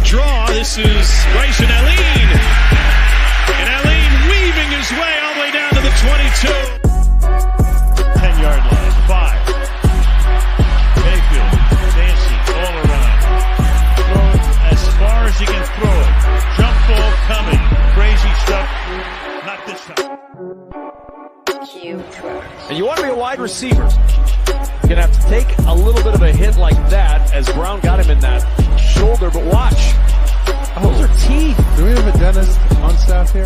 draw. This is Bryson Alene. And Alene weaving his way all the way down to the 22. 10-yard line. 5. Mayfield. Dancy. All around. Throw it as far as he can throw it. Jump ball coming. Crazy stuff. Not this time. And you want to be a wide receiver. You're going to have to take a little bit of a hit like that as Brown got him in that shoulder, but watch. Those are teeth. Do we have a dentist on staff here?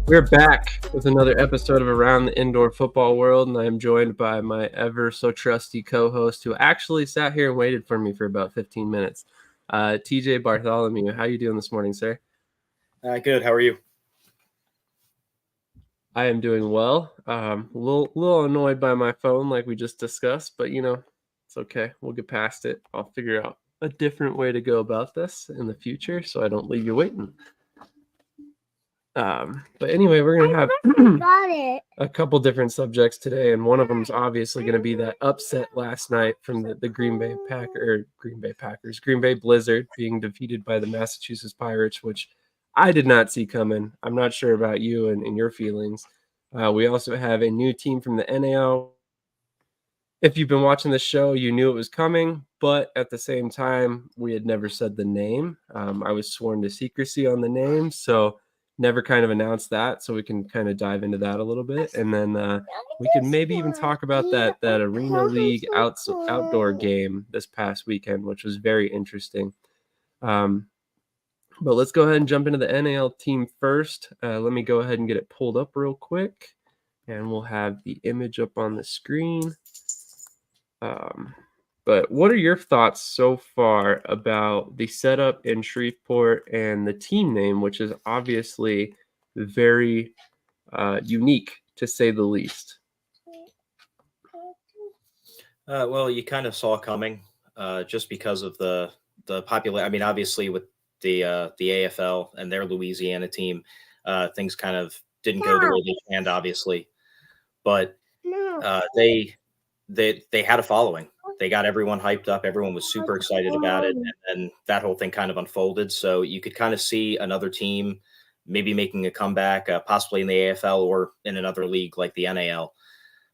We're back with another episode of Around the Indoor Football World, and I am joined by my ever so trusty co-host who actually sat here and waited for me for about 15 minutes. TJ Bartholomew, how you doing this morning, sir? Good. How are you? I am doing well. A little annoyed by my phone like we just discussed, but it's okay. We'll get past it. I'll figure out a different way to go about this in the future so I don't leave you waiting. But anyway, we're going to have a couple different subjects today, and one of them is obviously going to be that upset last night from the Green Bay Blizzard being defeated by the Massachusetts Pirates, which I did not see coming. I'm not sure about you and your feelings. We also have a new team from the NAL. If you've been watching the show, you knew it was coming, but at the same time, we had never said the name. I was sworn to secrecy on the name, so never kind of announced that, so we can kind of dive into that a little bit. And then we can maybe even talk about that Arena League outdoor game this past weekend, which was very interesting. But let's go ahead and jump into the NAL team first. Let me go ahead and get it pulled up real quick, and we'll have the image up on the screen. But what are your thoughts so far about the setup in Shreveport and the team name, which is obviously very unique, to say the least? Well, you kind of saw coming just because of the popular. I mean, obviously with the AFL and their Louisiana team, things kind of didn't go the way they planned, obviously, but they had a following. They got everyone hyped up. Everyone was super excited about it. And that whole thing kind of unfolded. So you could kind of see another team maybe making a comeback, possibly in the AFL or in another league like the NAL.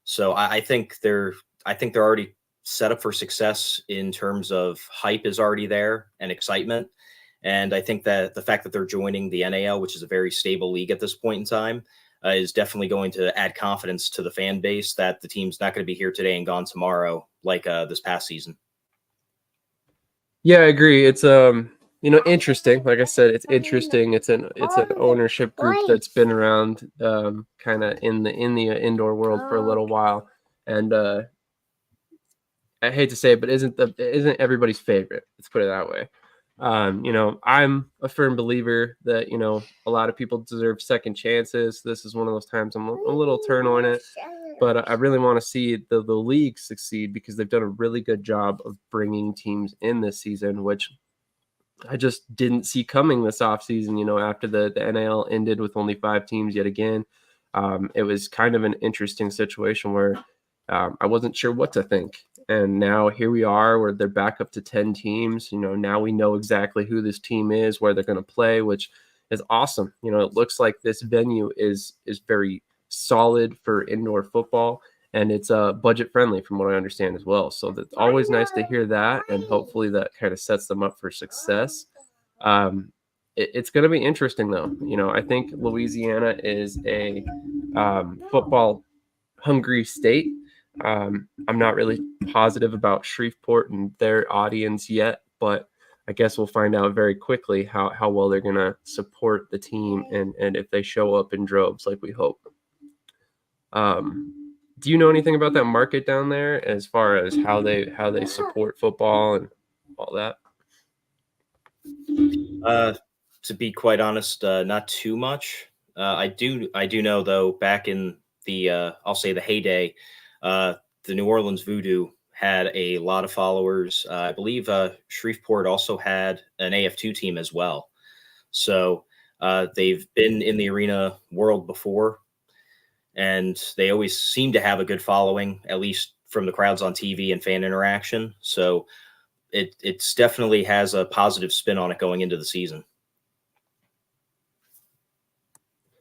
So I think they're already set up for success in terms of hype is already there and excitement. And I think that the fact that they're joining the NAL, which is a very stable league at this point in time, is definitely going to add confidence to the fan base that the team's not going to be here today and gone tomorrow like this past season. Yeah, I agree. It's interesting. Like I said, it's interesting. It's an ownership group that's been around kind of in the indoor world for a little while, and I hate to say it, but isn't everybody's favorite. Let's put it that way. I'm a firm believer that, a lot of people deserve second chances. This is one of those times I'm a little torn on it, but I really want to see the league succeed because they've done a really good job of bringing teams in this season, which I just didn't see coming this offseason. After the NAL ended with only 5 teams yet again, it was kind of an interesting situation where I wasn't sure what to think. And now here we are where they're back up to 10 teams. Now we know exactly who this team is, where they're going to play, which is awesome. It looks like this venue is very solid for indoor football, and it's budget friendly from what I understand as well. So that's always nice to hear that, and hopefully that kind of sets them up for success. It's going to be interesting though. I think Louisiana is a football hungry state. I'm not really positive about Shreveport and their audience yet, but I guess we'll find out very quickly how well they're going to support the team and if they show up in droves like we hope. Do you know anything about that market down there as far as how they support football and all that? To be quite honest, not too much. I do know though, back in the I'll say the heyday, the New Orleans Voodoo had a lot of followers. I believe Shreveport also had an AF2 team as well. So they've been in the arena world before, and they always seem to have a good following, at least from the crowds on TV and fan interaction. So it's definitely has a positive spin on it going into the season.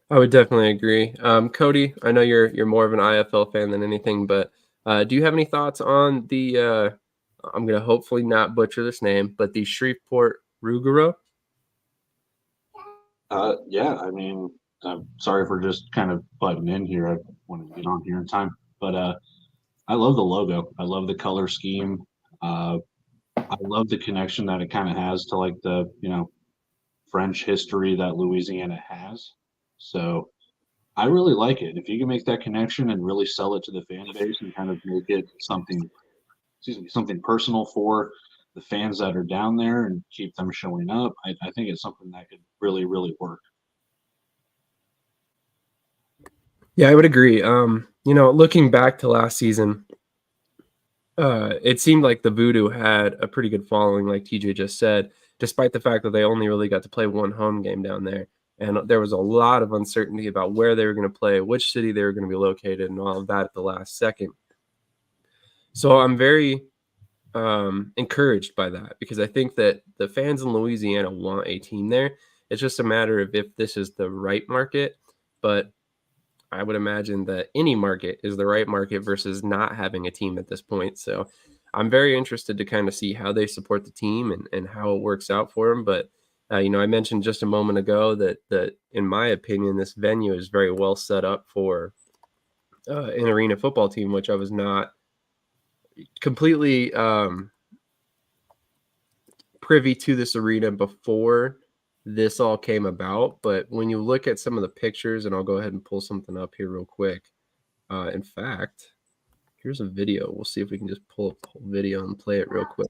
I would definitely agree. Cody, I know you're more of an IFL fan than anything, but do you have any thoughts on the I'm gonna hopefully not butcher this name, but the Shreveport Ruguro? Yeah, I mean, I'm sorry for just kind of butting in here. I wanted to get on here in time, but I love the logo. I love the color scheme. I love the connection that it kind of has to like the French history that Louisiana has. So I really like it. If you can make that connection and really sell it to the fan base and kind of make it something personal for the fans that are down there and keep them showing up, I think it's something that could really, really work. Yeah, I would agree. Looking back to last season, it seemed like the Voodoo had a pretty good following, like TJ just said, despite the fact that they only really got to play one home game down there. And there was a lot of uncertainty about where they were going to play, which city they were going to be located, and all of that at the last second. So I'm very encouraged by that, because I think that the fans in Louisiana want a team there. It's just a matter of if this is the right market. But I would imagine that any market is the right market versus not having a team at this point. So I'm very interested to kind of see how they support the team and how it works out for them. But, I mentioned just a moment ago that in my opinion, this venue is very well set up for an arena football team, which I was not completely privy to this arena before this all came about. But when you look at some of the pictures, and I'll go ahead and pull something up here real quick. In fact, here's a video. We'll see if we can just pull up the whole video and play it real quick.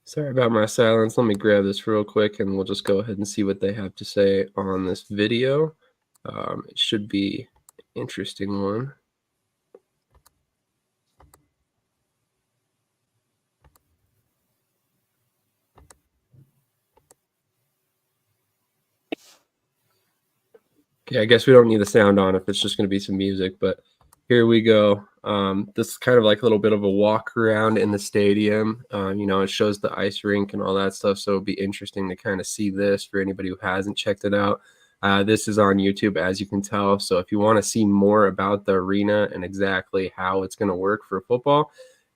Sorry about my silence. Let me grab this real quick and we'll just go ahead and see what they have to say on this video. It should be an interesting one. Okay, I guess we don't need the sound on if it's just going to be some music, but here we go. This is kind of like a little bit of a walk around in the stadium. It shows the ice rink and all that stuff, so it'll be interesting to kind of see this for anybody who hasn't checked it out. This is on YouTube, as you can tell, so if you want to see more about the arena and exactly how it's going to work for football,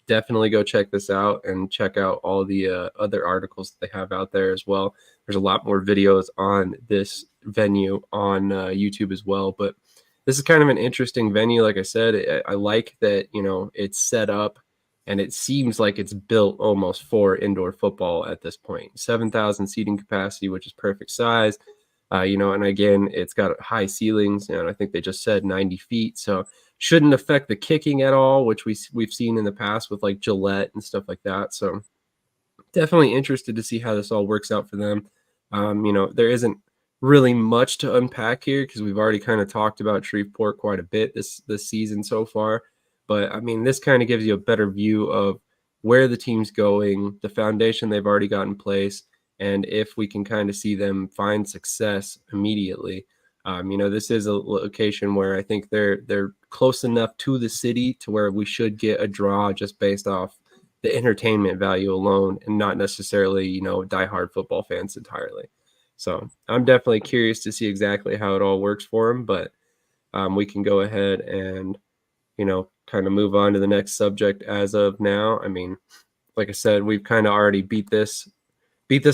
definitely go check this out and check out all the other articles that they have out there as well. There's a lot more videos on this venue on YouTube as well, but this is kind of an interesting venue. Like I said, I like that, it's set up and it seems like it's built almost for indoor football at this point. 7,000 seating capacity, which is perfect size. And again, it's got high ceilings, and I think they just said 90 feet. So shouldn't affect the kicking at all, which we've seen in the past with like Gillette and stuff like that. So definitely interested to see how this all works out for them. There isn't really much to unpack here because we've already kind of talked about Shreveport quite a bit this season so far. But I mean, this kind of gives you a better view of where the team's going, the foundation they've already got in place, and if we can kind of see them find success immediately. This is a location where I think they're close enough to the city to where we should get a draw just based off the entertainment value alone, and not necessarily, diehard football fans entirely. So I'm definitely curious to see exactly how it all works for them, but we can go ahead and, kind of move on to the next subject as of now. I mean, like I said, we've kind of already beat this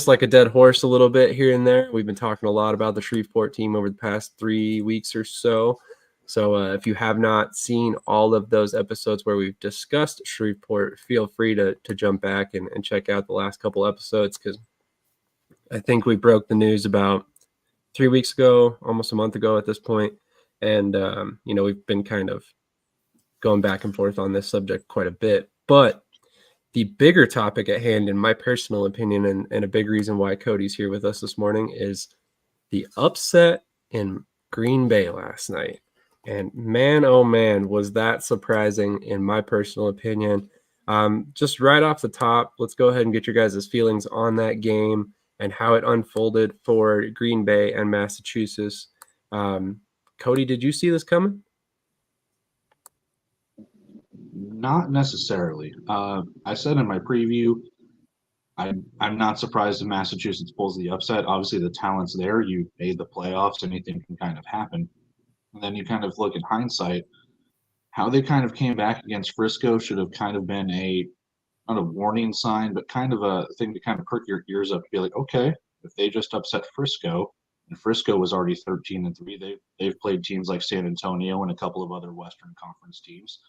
like a dead horse a little bit here and there. We've been talking a lot about the Shreveport team over the past 3 weeks or so. So if you have not seen all of those episodes where we've discussed Shreveport, feel free to jump back and check out the last couple episodes, because I think we broke the news about 3 weeks ago, almost a month ago at this point. And, we've been kind of going back and forth on this subject quite a bit. But the bigger topic at hand, in my personal opinion, and a big reason why Cody's here with us this morning, is the upset in Green Bay last night. And man, oh man, was that surprising in my personal opinion. Just right off the top, let's go ahead and get your guys' feelings on that game and how it unfolded for Green Bay and Massachusetts. Cody, did you see this coming? Not necessarily. I said in my preview, I'm not surprised if Massachusetts pulls the upset. Obviously, the talent's there. You made the playoffs. Anything can kind of happen. And then you kind of look in hindsight, how they kind of came back against Frisco should have kind of been a not a warning sign, but kind of a thing to kind of perk your ears up and be like, okay, if they just upset Frisco, and Frisco was already 13-3, they've played teams like San Antonio and a couple of other Western Conference teams.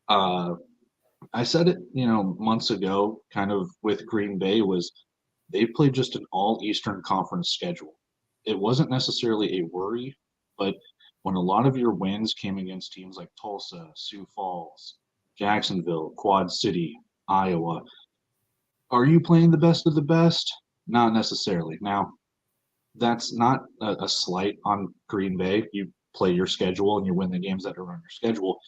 I said it, months ago, kind of with Green Bay, was they played just an all Eastern Conference schedule. It wasn't necessarily a worry, but when a lot of your wins came against teams like Tulsa, Sioux Falls, Jacksonville, Quad City, Iowa, are you playing the best of the best? Not necessarily. Now, that's not a slight on Green Bay. You play your schedule and you win the games that are on your schedule.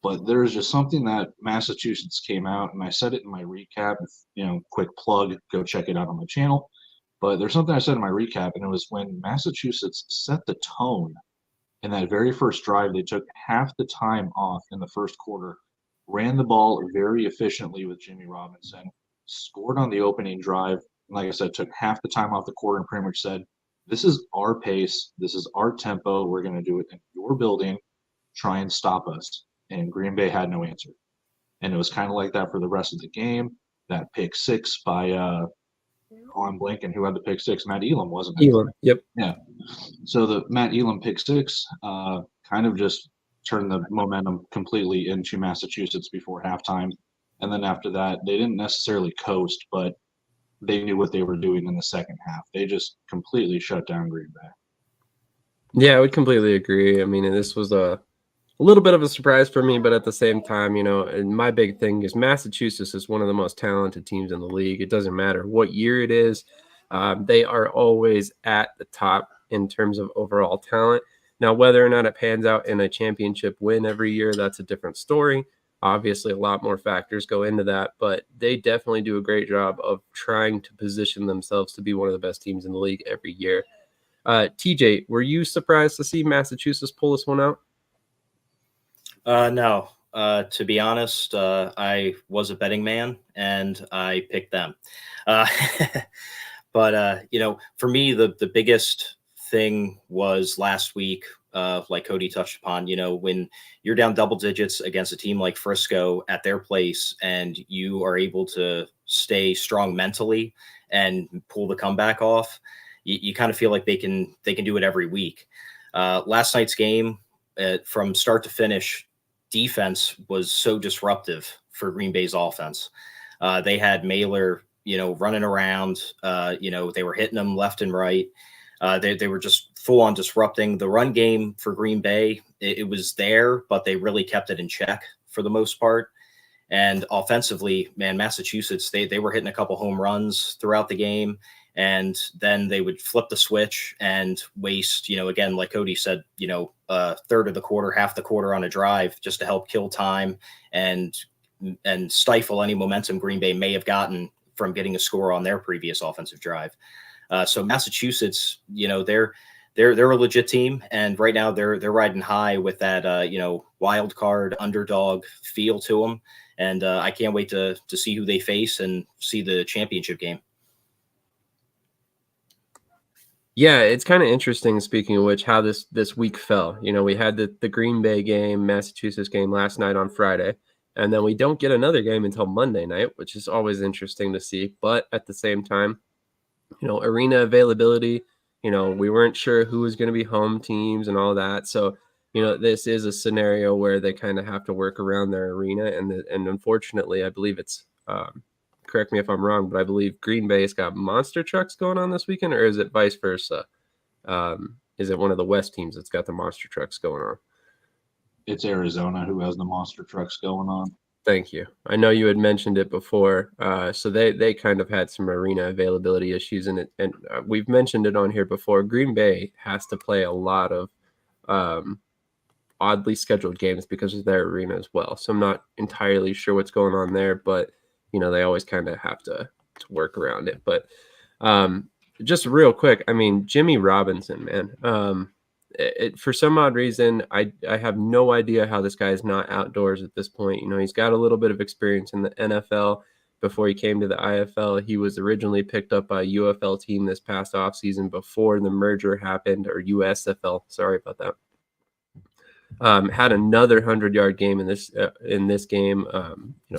But there's just something that Massachusetts came out, and I said it in my recap. Quick plug, go check it out on my channel. But there's something I said in my recap, and it was when Massachusetts set the tone in that very first drive. They took half the time off in the first quarter, ran the ball very efficiently with Jimmy Robinson, scored on the opening drive. And like I said, took half the time off the quarter and pretty much said, this is our pace. This is our tempo. We're going to do it in your building. Try and stop us. And Green Bay had no answer. And it was kind of like that for the rest of the game. That pick six by on Blinken, who had the pick six, Matt Elam, wasn't it? Elam, yep. Yeah. So the Matt Elam pick six kind of just turned the momentum completely into Massachusetts before halftime. And then after that, they didn't necessarily coast, but they knew what they were doing in the second half. They just completely shut down Green Bay. Yeah, I would completely agree. I mean, this was a little bit of a surprise for me, but at the same time, and my big thing is Massachusetts is one of the most talented teams in the league. It doesn't matter what year it is. They are always at the top in terms of overall talent. Now, whether or not it pans out in a championship win every year, that's a different story. Obviously, a lot more factors go into that, but they definitely do a great job of trying to position themselves to be one of the best teams in the league every year. TJ, were you surprised to see Massachusetts pull this one out? No. To be honest, I was a betting man and I picked them. But for me, the biggest thing was last week, like Cody touched upon, when you're down double digits against a team like Frisco at their place and you are able to stay strong mentally and pull the comeback off, you kind of feel like they can do it every week. Last night's game, from start to finish, defense was so disruptive for Green Bay's offense. They had Mailer, running around, they were hitting them left and right. They were just full on disrupting the run game for Green Bay. It was there, but they really kept it in check for the most part. And offensively, man, Massachusetts, they were hitting a couple home runs throughout the game. And then they would flip the switch and waste, again, like Cody said, a third of the quarter, half the quarter on a drive just to help kill time and stifle any momentum Green Bay may have gotten from getting a score on their previous offensive drive. So Massachusetts, they're a legit team, and right now they're riding high with that wild card underdog feel to them, and I can't wait to see who they face and see the championship game. Yeah, it's kind of interesting, speaking of which, how this week fell. We had the Green Bay game, Massachusetts game last night on Friday, and then we don't get another game until Monday night, which is always interesting to see. But at the same time, arena availability, we weren't sure who was going to be home teams and all that. So, this is a scenario where they kind of have to work around their arena. And unfortunately, I believe it's correct me if I'm wrong, but I believe Green Bay's got monster trucks going on this weekend, or is it vice versa? Is it one of the West teams that's got the monster trucks going on? It's Arizona who has the monster trucks going on. Thank you. I know you had mentioned it before. So they kind of had some arena availability issues, and we've mentioned it on here before. Green Bay has to play a lot of oddly scheduled games because of their arena as well. So I'm not entirely sure what's going on there, but they always kind of have to work around it. But just real quick, I mean, Jimmy Robinson, man. For some odd reason, I have no idea how this guy is not outdoors at this point. He's got a little bit of experience in the NFL before he came to the IFL. He was originally picked up by a UFL team this past offseason before the merger happened, or USFL. Sorry about that. Had another 100-yard game in this game.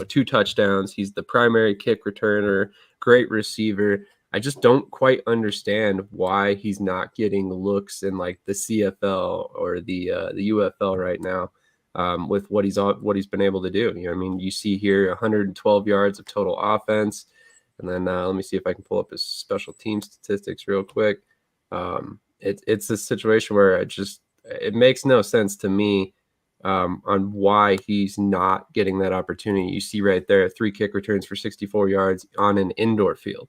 2 touchdowns. He's the primary kick returner, great receiver. I just don't quite understand why he's not getting looks in like the CFL or the UFL right now with what he's been able to do. You see here 112 yards of total offense, and then let me see if I can pull up his special team statistics real quick. It's a situation where it makes no sense to me on why he's not getting that opportunity. You see right there, 3 kick returns for 64 yards on an indoor field.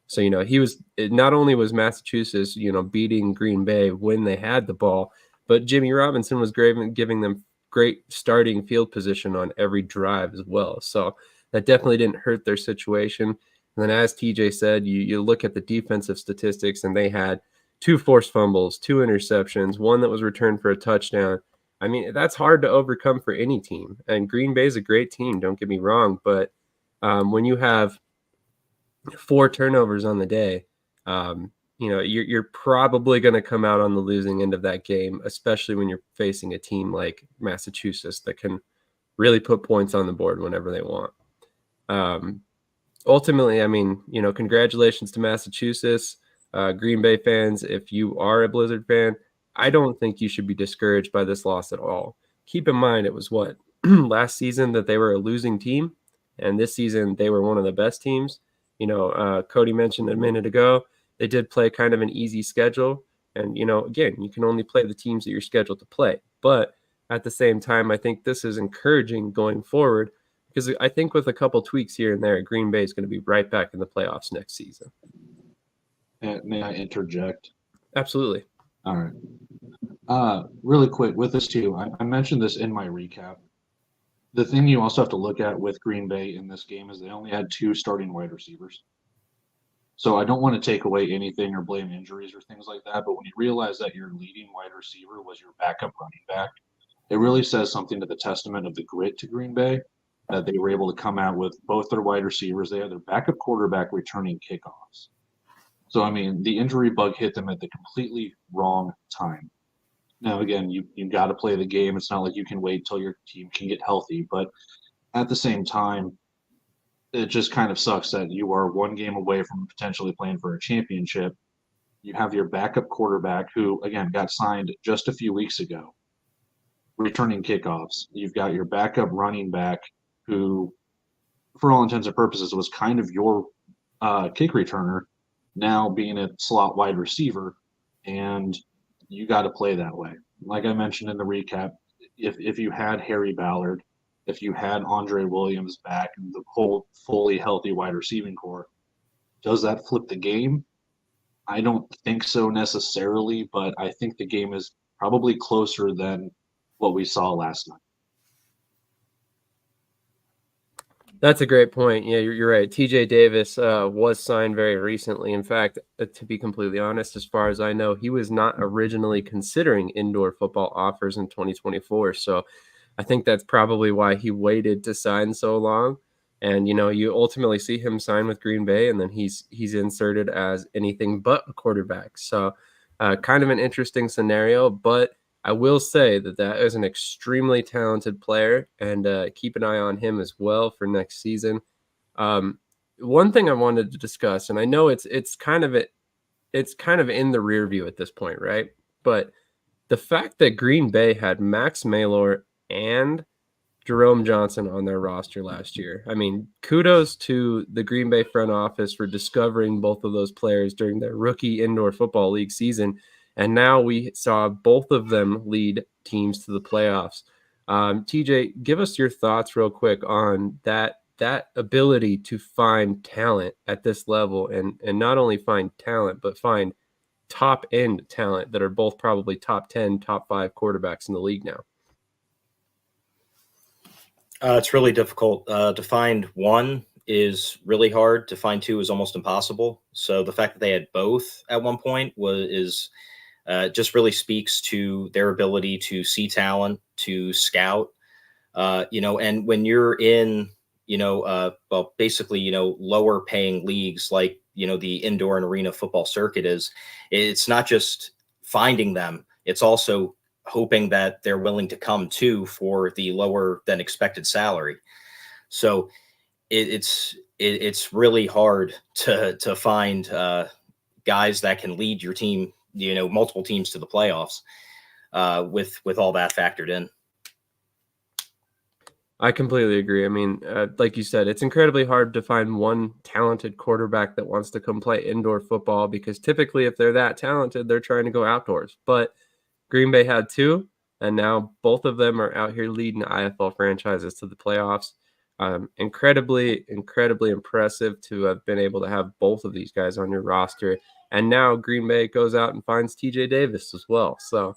So, not only was Massachusetts, beating Green Bay when they had the ball, but Jimmy Robinson was giving them great starting field position on every drive as well. So that definitely didn't hurt their situation. And then as TJ said, you look at the defensive statistics, and they had 2 forced fumbles, 2 interceptions, 1 that was returned for a touchdown. I mean, that's hard to overcome for any team. And Green Bay is a great team, don't get me wrong. But when you have 4 turnovers on the day, you're probably going to come out on the losing end of that game, especially when you're facing a team like Massachusetts that can really put points on the board whenever they want. Ultimately, I mean, congratulations to Massachusetts. Green Bay fans, if you are a Blizzard fan, I don't think you should be discouraged by this loss at all. Keep in mind, it was last season that they were a losing team, and this season they were one of the best teams. Cody mentioned a minute ago, they did play kind of an easy schedule. And, again, you can only play the teams that you're scheduled to play. But at the same time, I think this is encouraging going forward, because I think with a couple tweaks here and there, Green Bay is going to be right back in the playoffs next season. May I interject? Absolutely. All right. Really quick with this too, I mentioned this in my recap. The thing you also have to look at with Green Bay in this game is they only had 2 starting wide receivers. So I don't want to take away anything or blame injuries or things like that, but when you realize that your leading wide receiver was your backup running back, it really says something to the testament of the grit to Green Bay, that they were able to come out with both their wide receivers. They had their backup quarterback returning kickoffs. So, I mean, the injury bug hit them at the completely wrong time. Now, again, you got to play the game. It's not like you can wait till your team can get healthy. But at the same time, it just kind of sucks that you are 1 game away from potentially playing for a championship. You have your backup quarterback who, again, got signed just a few weeks ago, returning kickoffs. You've got your backup running back who, for all intents and purposes, was kind of your kick returner, now being a slot wide receiver, and you got to play that way. Like I mentioned in the recap, if you had Harry Ballard, if you had Andre Williams back and the whole fully healthy wide receiving core, does that flip the game? I don't think so necessarily, but I think the game is probably closer than what we saw last night. That's a great point. Yeah, you're right. TJ Davis was signed very recently. In fact, to be completely honest, as far as I know, he was not originally considering indoor football offers in 2024. So I think that's probably why he waited to sign so long. And, you ultimately see him sign with Green Bay, and then he's inserted as anything but a quarterback. So kind of an interesting scenario, but I will say that is an extremely talented player, and keep an eye on him as well for next season. One thing I wanted to discuss, and I know it's kind of in the rear view at this point, right? But the fact that Green Bay had Max Maylor and Jerome Johnson on their roster last year. I mean, kudos to the Green Bay front office for discovering both of those players during their rookie indoor football league season. And now we saw both of them lead teams to the playoffs. TJ, give us your thoughts real quick on that ability to find talent at this level, and not only find talent, but find top end talent that are both probably top 10, top 5 quarterbacks in the league now. It's really difficult. To find one is really hard. To find two is almost impossible. So the fact that they had both at one point is just really speaks to their ability to see talent, to scout, and when you're in, basically, lower paying leagues like, the indoor and arena football circuit it's not just finding them. It's also hoping that they're willing to come to for the lower than expected salary. So it's really hard to find guys that can lead your team, multiple teams to the playoffs with all that factored in. I completely agree. I mean, like you said, it's incredibly hard to find one talented quarterback that wants to come play indoor football, because typically if they're that talented, they're trying to go outdoors. But Green Bay had two, and now both of them are out here leading IFL franchises to the playoffs. Incredibly impressive to have been able to have both of these guys on your roster. And now Green Bay goes out and finds TJ Davis as well. So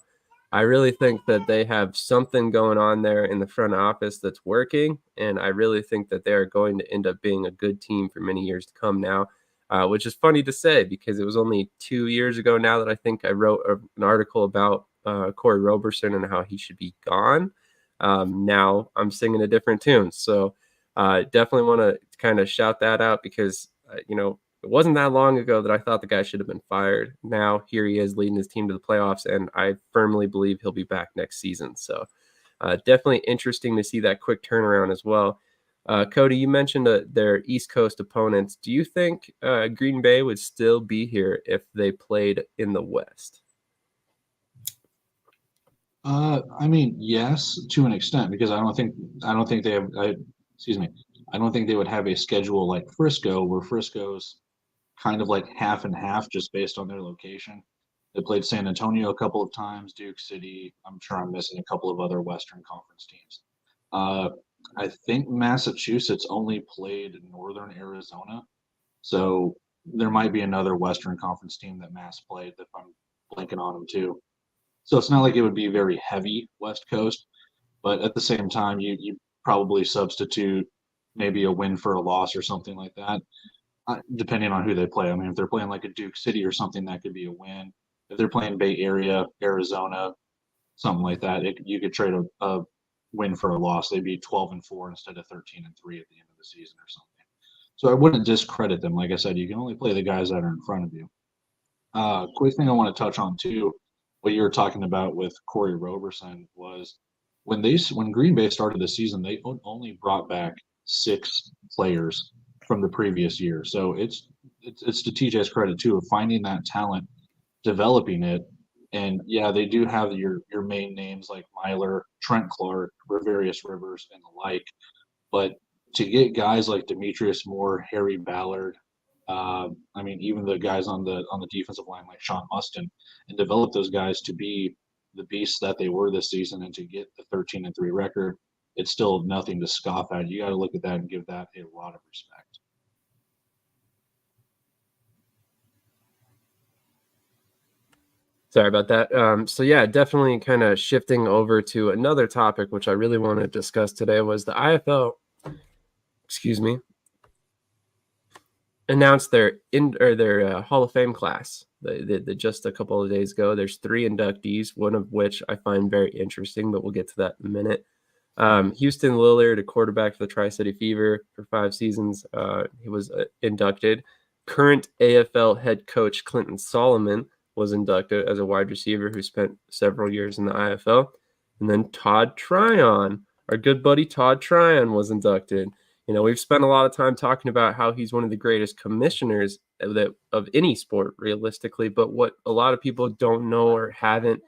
I really think that they have something going on there in the front office that's working, and I really think that they are going to end up being a good team for many years to come now, which is funny to say because it was only 2 years ago now that I think I wrote an article about Corey Roberson and how he should be gone. Now I'm singing a different tune. So definitely want to kind of shout that out because, it wasn't that long ago that I thought the guy should have been fired. Now here he is leading his team to the playoffs, and I firmly believe he'll be back next season. So definitely interesting to see that quick turnaround as well. Cody, you mentioned their East Coast opponents. Do you think Green Bay would still be here if they played in the West? I mean, yes, to an extent, because I don't think they have. I don't think they would have a schedule like Frisco, where Frisco's kind of like half and half just based on their location. They played San Antonio a couple of times, Duke City. I'm sure I'm missing a couple of other Western Conference teams. I think Massachusetts only played Northern Arizona. So there might be another Western Conference team that Mass played that I'm blanking on them too. So it's not like it would be very heavy West Coast, but at the same time, you probably substitute maybe a win for a loss or something like that. Depending on who they play. I mean, if they're playing like a Duke City or something, that could be a win. If they're playing Bay Area, Arizona, something like that, you could trade a win for a loss. They'd be 12-4 instead of 13-3 at the end of the season or something. So I wouldn't discredit them. Like I said, you can only play the guys that are in front of you. Quick thing I want to touch on too, what you were talking about with Corey Roberson was when Green Bay started the season, they only brought back 6 players from the previous year. So it's to TJ's credit too of finding that talent, developing it, and yeah, they do have your main names like Myler, Trent Clark, Riverius Rivers, and the like. But to get guys like Demetrius Moore, Harry Ballard, I mean even the guys on the defensive line like Sean Mustin, and develop those guys to be the beasts that they were this season, and to get the 13-3 record, it's still nothing to scoff at. You got to look at that and give that a lot of respect. Sorry about that. So yeah, definitely kind of shifting over to another topic, which I really want to discuss today, was the IFL, announced their Hall of Fame class. Just a couple of days ago. There's 3 inductees, one of which I find very interesting, but we'll get to that in a minute. Houston Lillard, a quarterback for the Tri-City Fever for 5 seasons. He was inducted. Current AFL head coach Clinton Solomon was inducted as a wide receiver who spent several years in the IFL. And then Todd Tryon, our good buddy Todd Tryon, was inducted. We've spent a lot of time talking about how he's one of the greatest commissioners of any sport, realistically. But what a lot of people don't know or haven't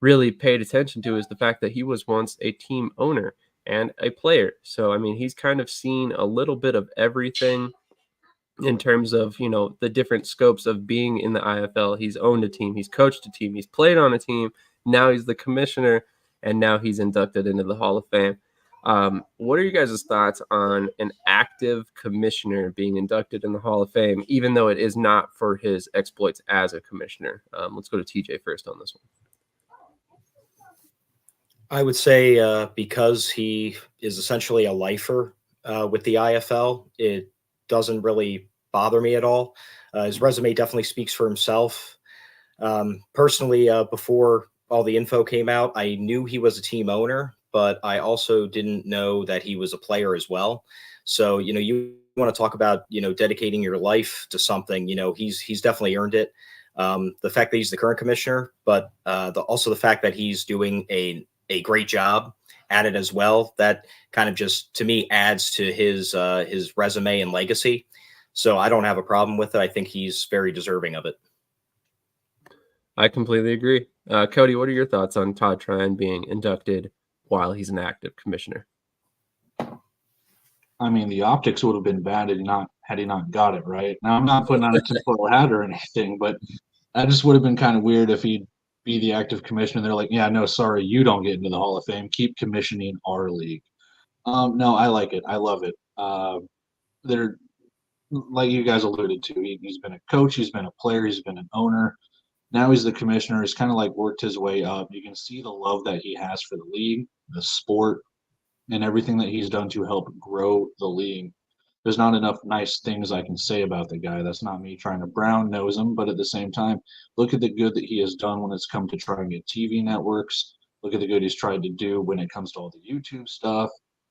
really paid attention to is the fact that he was once a team owner and a player. So, I mean, he's kind of seen a little bit of everything in terms of, the different scopes of being in the IFL. He's owned a team, he's coached a team, he's played on a team. Now he's the commissioner. and now he's inducted into the Hall of Fame. What are you guys' thoughts on an active commissioner being inducted in the Hall of Fame, even though it is not for his exploits as a commissioner? Let's go to TJ first on this one. I would say because he is essentially a lifer with the IFL, it doesn't really bother me at all. His resume definitely speaks for himself. Personally, before all the info came out, I knew he was a team owner, but I also didn't know that he was a player as well. So, you want to talk about, dedicating your life to something, he's definitely earned it. The fact that he's the current commissioner, but also the fact that he's doing a great job at it as well, that kind of just, to me, adds to his resume and legacy. So I don't have a problem with it. I think he's very deserving of it. I completely agree. Cody, what are your thoughts on Todd Tryon being inducted while he's an active commissioner? I mean, the optics would have been bad had he not got it, right? Now, I'm not putting on a tinfoil hat or anything, but that just would have been kind of weird if he'd be the active commissioner. They're like, yeah, no, sorry, you don't get into the Hall of Fame. Keep commissioning our league. No, I like it. I love it. They're, like you guys alluded to, he's been a coach, he's been a player, he's been an owner. Now he's the commissioner. He's kind of like worked his way up. You can see the love that he has for the league, the sport, and everything that he's done to help grow the league. There's not enough nice things I can say about the guy. That's not me trying to brown nose him, but at the same time, look at the good that he has done when it's come to trying to get TV networks. Look at the good he's tried to do when it comes to all the YouTube stuff,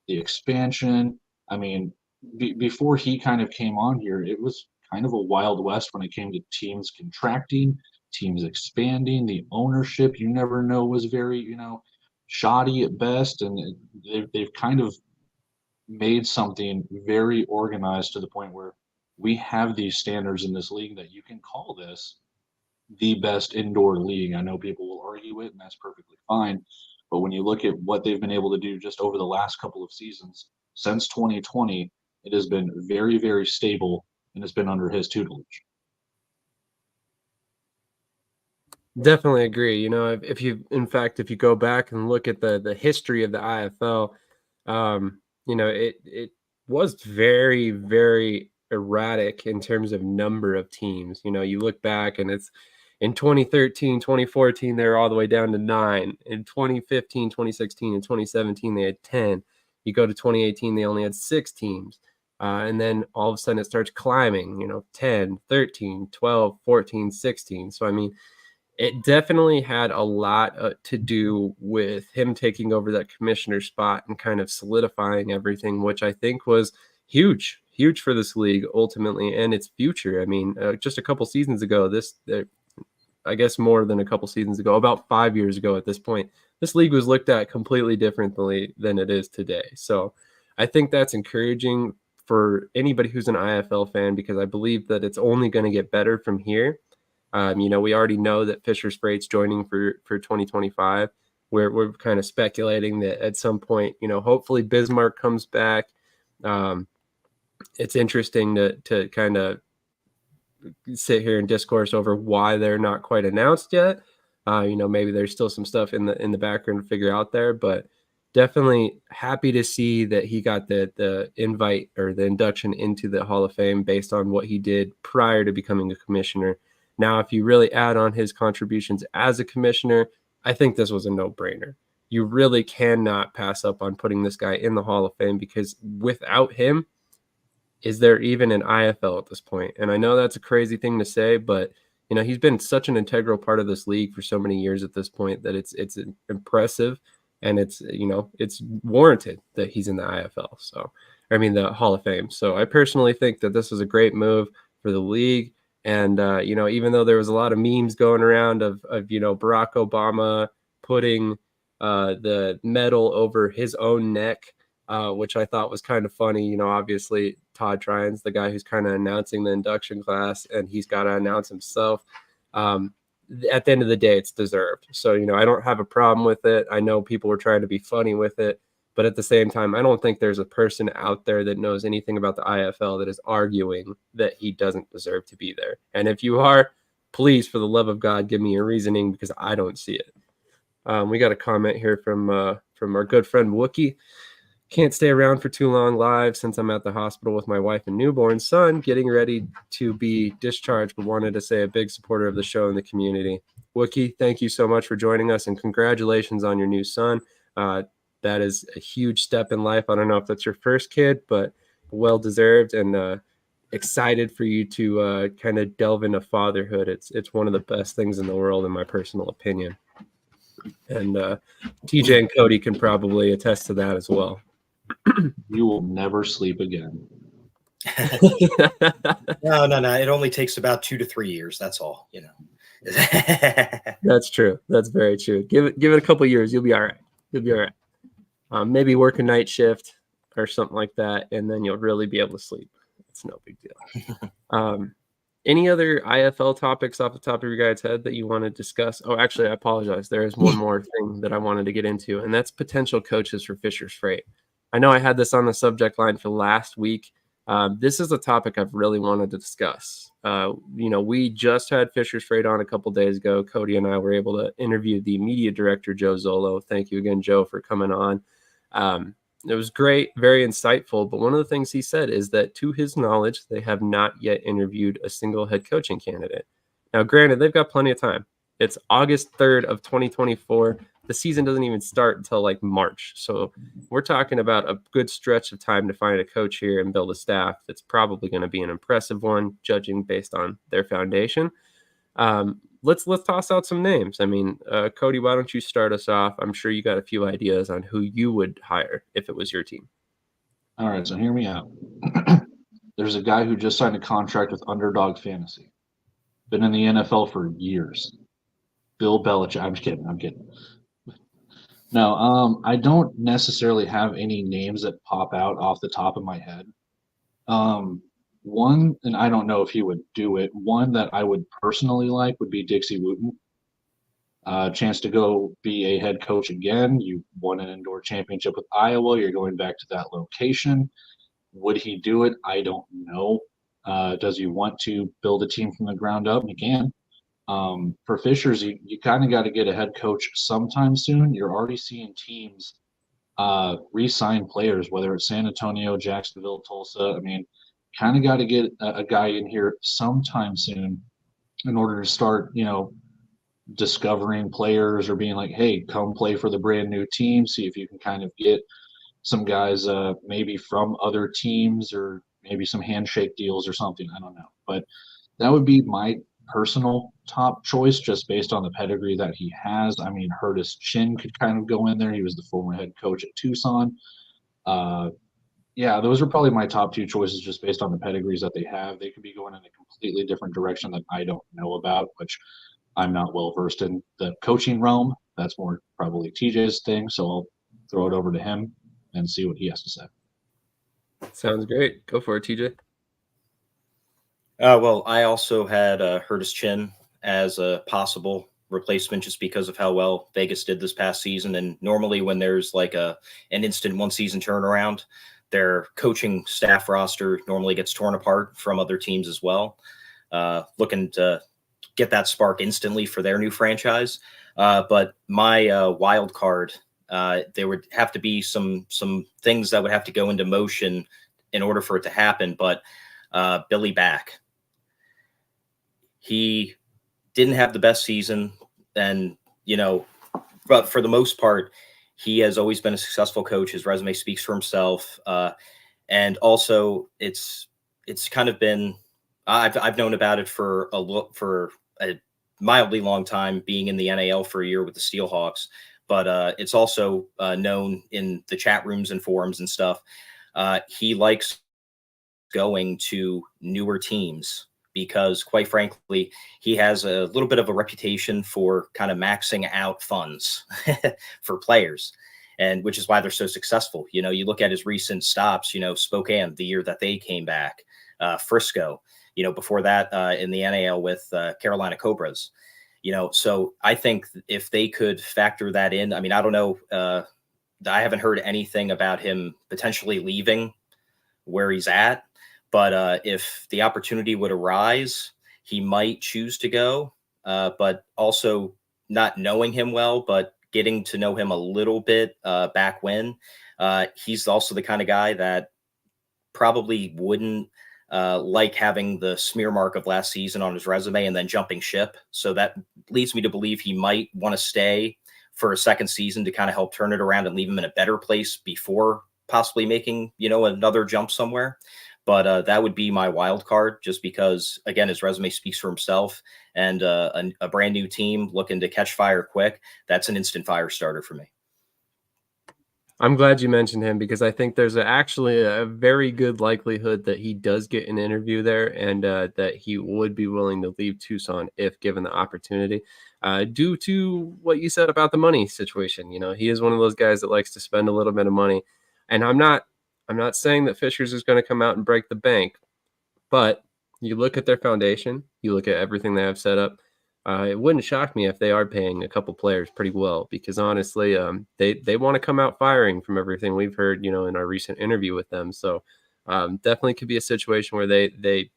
the expansion. I mean, before he kind of came on here, it was kind of a wild west when it came to teams contracting, teams expanding, the ownership, you never know, was very, shoddy at best. And they've kind of made something very organized to the point where we have these standards in this league that you can call this the best indoor league. I know people will argue it, and that's perfectly fine. But when you look at what they've been able to do just over the last couple of seasons, since 2020, it has been very, very stable, and it's been under his tutelage. Definitely agree. If you go back and look at the history of the IFL, it was very, very erratic in terms of number of teams. You look back and it's in 2013, 2014, they were all the way down to 9. In 2015, 2016, and 2017, they had 10. You go to 2018, they only had 6 teams. And then all of a sudden it starts climbing, 10, 13, 12, 14, 16. So, I mean, it definitely had a lot to do with him taking over that commissioner spot and kind of solidifying everything, which I think was huge for this league ultimately and its future. I mean, just a couple seasons ago, I guess more than a couple seasons ago, about 5 years ago at this point, this league was looked at completely differently than it is today. So I think that's encouraging for anybody who's an IFL fan, because I believe that it's only going to get better from here. We already know that Fisher Sprate's joining for 2025. We're kind of speculating that at some point, hopefully Bismarck comes back. It's interesting to kind of sit here and discourse over why they're not quite announced yet. Maybe there's still some stuff in the background to figure out there, but definitely happy to see that he got the invite or the induction into the Hall of Fame based on what he did prior to becoming a commissioner. Now, if you really add on his contributions as a commissioner, I think this was a no-brainer. You really cannot pass up on putting this guy in the Hall of Fame, because without him, is there even an IFL at this point? And I know that's a crazy thing to say, but he's been such an integral part of this league for so many years at this point that it's impressive, and it's warranted that he's in the IFL. So, the Hall of Fame. So I personally think that this is a great move for the league. And, even though there was a lot of memes going around of Barack Obama putting the medal over his own neck, which I thought was kind of funny. Obviously Todd Tryon's the guy who's kind of announcing the induction class, and he's got to announce himself. At the end of the day, it's deserved. So, I don't have a problem with it. I know people were trying to be funny with it, but at the same time, I don't think there's a person out there that knows anything about the IFL that is arguing that he doesn't deserve to be there. And if you are, please, for the love of God, give me your reasoning, because I don't see it. We got a comment here from our good friend Wookie. Can't stay around for too long live since I'm at the hospital with my wife and newborn son getting ready to be discharged, but wanted to say a big supporter of the show and the community. Wookie, thank you so much for joining us, and congratulations on your new son. That is a huge step in life. I don't know if that's your first kid, but well-deserved, and excited for you to kind of delve into fatherhood. It's one of the best things in the world, in my personal opinion. And TJ and Cody can probably attest to that as well. You will never sleep again. No. It only takes about 2 to 3 years. That's all, That's true. That's very true. Give it a couple years. You'll be all right. Maybe work a night shift or something like that, and then you'll really be able to sleep. It's no big deal. Any other IFL topics off the top of your guys' head that you want to discuss? Oh, actually, I apologize. There is one more thing that I wanted to get into, and that's potential coaches for Fisher's Freight. I know I had this on the subject line for last week. This is a topic I've really wanted to discuss. We just had Fisher's Freight on a couple days ago. Cody and I were able to interview the media director, Joe Zolo. Thank you again, Joe, for coming on. It was great, very insightful. But one of the things he said is that, to his knowledge, they have not yet interviewed a single head coaching candidate. Now, granted, they've got plenty of time. It's August 3rd of 2024. The season doesn't even start until like March. So we're talking about a good stretch of time to find a coach here and build a staff that's probably going to be an impressive one, judging based on their foundation. Let's toss out some names. I mean, Cody, why don't you start us off? I'm sure you got a few ideas on who you would hire if it was your team. All right, so hear me out. There's a guy who just signed a contract with Underdog Fantasy. Been in the NFL for years. Bill Belichick. I'm kidding. No, I don't necessarily have any names that pop out off the top of my head. One, and I don't know if he would do it, one that I would personally like would be Dixie Wooten. Chance to go be a head coach again. You won an indoor championship with Iowa. You're going back to that location. Would he do it? I don't know. Does he want to build a team from the ground up? He can. For Fishers, you kind of got to get a head coach sometime soon. You're already seeing teams re-sign players, whether it's San Antonio, Jacksonville, Tulsa. I mean, kind of got to get a guy in here sometime soon in order to start, discovering players or being like, hey, come play for the brand new team. See if you can kind of get some guys maybe from other teams or maybe some handshake deals or something. I don't know. But that would be my personal top choice just based on the pedigree that he has. I mean, Curtis Chin could kind of go in there. He was the former head coach at Tucson. Yeah, those are probably my top two choices just based on the pedigrees that they have. They could be going in a completely different direction that I don't know about, which I'm not well versed in the coaching realm. That's more probably TJ's thing. So I'll throw it over to him and see what he has to say. Sounds great. Go for it, TJ. Well, I also had Curtis Chin as a possible replacement just because of how well Vegas did this past season. And normally when there's like an instant one-season turnaround, their coaching staff roster normally gets torn apart from other teams as well, looking to get that spark instantly for their new franchise. But my wild card, there would have to be some things that would have to go into motion in order for it to happen. But Billy Back, he didn't have the best season, and but for the most part, he has always been a successful coach. His resume speaks for himself, and also it's kind of been I've known about it for a mildly long time, being in the NAL for a year with the Steelhawks, but it's also known in the chat rooms and forums and stuff. He likes going to newer teams because, quite frankly, he has a little bit of a reputation for kind of maxing out funds for players, and which is why they're so successful. You look at his recent stops, Spokane, the year that they came back, Frisco, before that in the NAL with Carolina Cobras, so I think if they could factor that in, I mean, I don't know. I haven't heard anything about him potentially leaving where he's at. But if the opportunity would arise, he might choose to go. But also not knowing him well, but getting to know him a little bit back when, he's also the kind of guy that probably wouldn't like having the smear mark of last season on his resume and then jumping ship. So that leads me to believe he might want to stay for a second season to kind of help turn it around and leave him in a better place before possibly making, another jump somewhere. But that would be my wild card, just because, again, his resume speaks for himself, and a brand new team looking to catch fire quick, that's an instant fire starter for me. I'm glad you mentioned him, because I think there's actually a very good likelihood that he does get an interview there, and that he would be willing to leave Tucson if given the opportunity, due to what you said about the money situation. He is one of those guys that likes to spend a little bit of money, and I'm not saying that Fishers is going to come out and break the bank, but you look at their foundation, you look at everything they have set up. It wouldn't shock me if they are paying a couple players pretty well, because honestly, they want to come out firing from everything we've heard, in our recent interview with them. So definitely could be a situation where they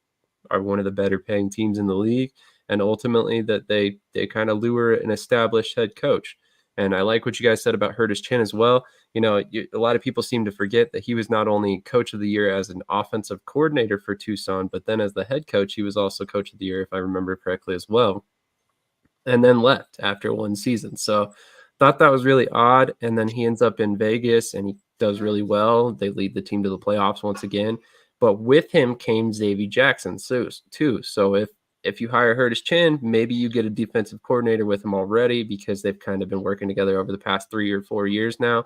are one of the better paying teams in the league, and ultimately that they kind of lure an established head coach. And I like what you guys said about Curtis Chin as well. A lot of people seem to forget that he was not only coach of the year as an offensive coordinator for Tucson, but then as the head coach, he was also coach of the year, if I remember correctly, as well, and then left after one season. So thought that was really odd. And then he ends up in Vegas and he does really well. They lead the team to the playoffs once again. But with him came Xavier Jackson too. So if you hire Curtis Chin, maybe you get a defensive coordinator with him already, because they've kind of been working together over the past 3 or 4 years now.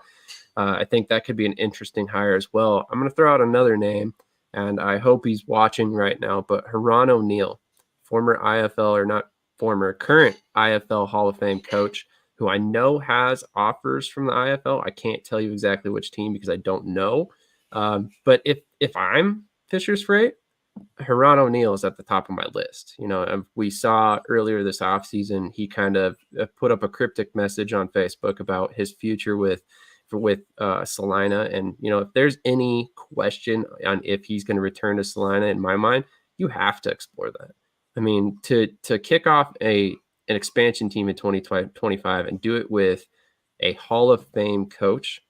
I think that could be an interesting hire as well. I'm going to throw out another name, and I hope he's watching right now, but Haran O'Neal, former IFL, or not former, current IFL Hall of Fame coach, who I know has offers from the IFL. I can't tell you exactly which team because I don't know. But if I'm Fisher's Freight, Haran O'Neal is at the top of my list. We saw earlier this offseason, he kind of put up a cryptic message on Facebook about his future with Salina. And, if there's any question on if he's going to return to Salina, in my mind, you have to explore that. I mean, to kick off an expansion team in 2025 and do it with a Hall of Fame coach,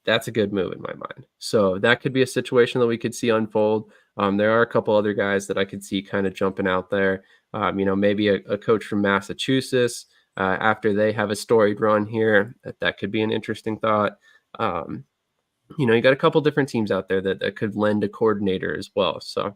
that's a good move in my mind. So that could be a situation that we could see unfold. There are a couple other guys that I could see kind of jumping out there. Maybe a coach from Massachusetts after they have a storied run here. That could be an interesting thought. You got a couple different teams out there that could lend a coordinator as well. So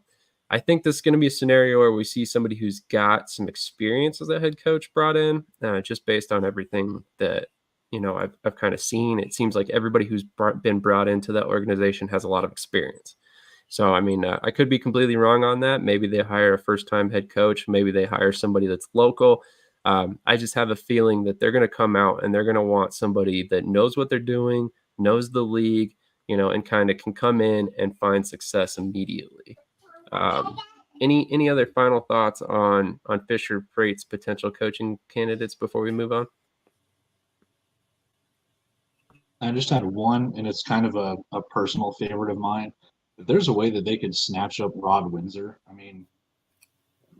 I think this is going to be a scenario where we see somebody who's got some experience as a head coach brought in, just based on everything that I've kind of seen. It seems like everybody who's been brought into that organization has a lot of experience. So, I mean, I could be completely wrong on that. Maybe they hire a first-time head coach. Maybe they hire somebody that's local. I just have a feeling that they're going to come out and they're going to want somebody that knows what they're doing, knows the league, and kind of can come in and find success immediately. Any other final thoughts on Fisher Freight's potential coaching candidates before we move on? I just had one, and it's kind of a personal favorite of mine. If there's a way that they could snatch up Rod Windsor, I mean,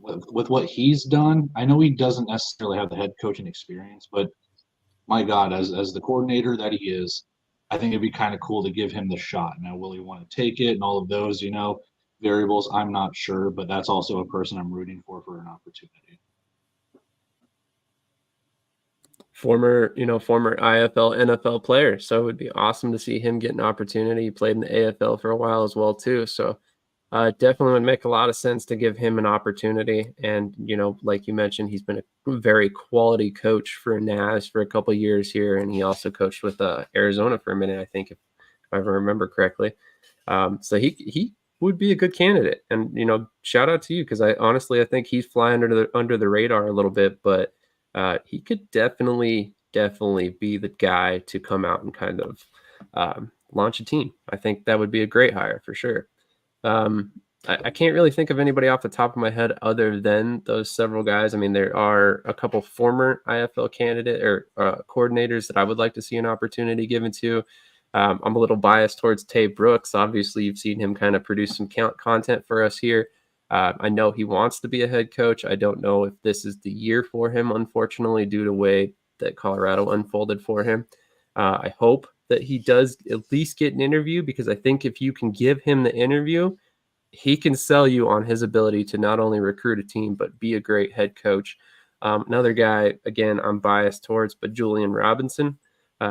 with what he's done, I know he doesn't necessarily have the head coaching experience, but my God, as the coordinator that he is, I think it'd be kind of cool to give him the shot. Now, will he want to take it and all of those, variables? I'm not sure, but that's also a person I'm rooting for an opportunity. Former IFL, NFL player. So it would be awesome to see him get an opportunity. He played in the AFL for a while as well, too. So definitely would make a lot of sense to give him an opportunity. And, like you mentioned, he's been a very quality coach for NAS for a couple of years here. And he also coached with Arizona for a minute, I think, if I remember correctly. So he would be a good candidate. And, shout out to you, because I think he's flying under the radar a little bit, but he could definitely be the guy to come out and kind of launch a team. I think that would be a great hire for sure. I can't really think of anybody off the top of my head other than those several guys. I mean, there are a couple former IFL candidate or coordinators that I would like to see an opportunity given to. I'm a little biased towards Tay Brooks. Obviously, you've seen him kind of produce some content for us here. I know he wants to be a head coach. I don't know if this is the year for him, unfortunately, due to way that Colorado unfolded for him. I hope that he does at least get an interview, because I think if you can give him the interview, he can sell you on his ability to not only recruit a team, but be a great head coach. Another guy, again, I'm biased towards, but Julian Robinson.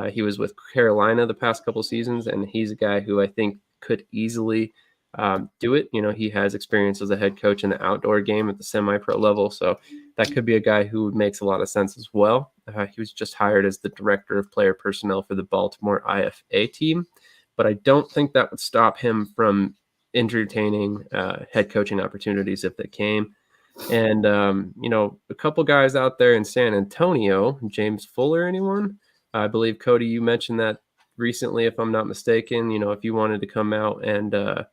He was with Carolina the past couple seasons, and he's a guy who I think could easily do it. He has experience as a head coach in the outdoor game at the semi-pro level, so that could be a guy who makes a lot of sense as well. He was just hired as the director of player personnel for the Baltimore IFA team, but I don't think that would stop him from entertaining head coaching opportunities if they came. And, a couple guys out there in San Antonio, James Fuller, anyone? I believe, Cody, you mentioned that recently, if I'm not mistaken. If you wanted to come out and,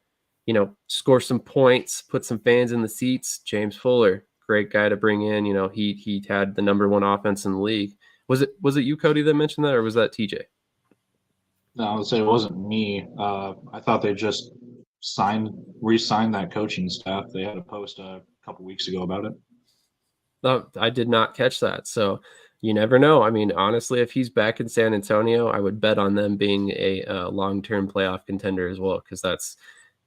score some points, put some fans in the seats, James Fuller, great guy to bring in. He had the number 1 offense in the league. Was it you, Cody, that mentioned that, or was that TJ? No, I would say it wasn't me. I thought they just re-signed that coaching staff. They had a post a couple weeks ago about it. Oh, I did not catch that. So you never know. I mean, honestly, if he's back in San Antonio, I would bet on them being a long-term playoff contender as well, because that's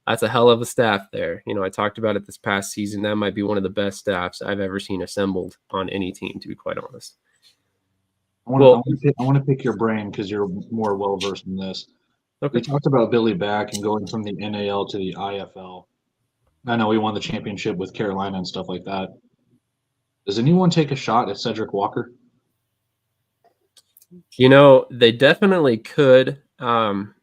a hell of a staff there. I talked about it this past season. That might be one of the best staffs I've ever seen assembled on any team, to be quite honest. I want to pick your brain because you're more well-versed in this. Okay. We talked about Billy back and going from the NAL to the IFL. I know he won the championship with Carolina and stuff like that. Does anyone take a shot at Cedric Walker? They definitely could. When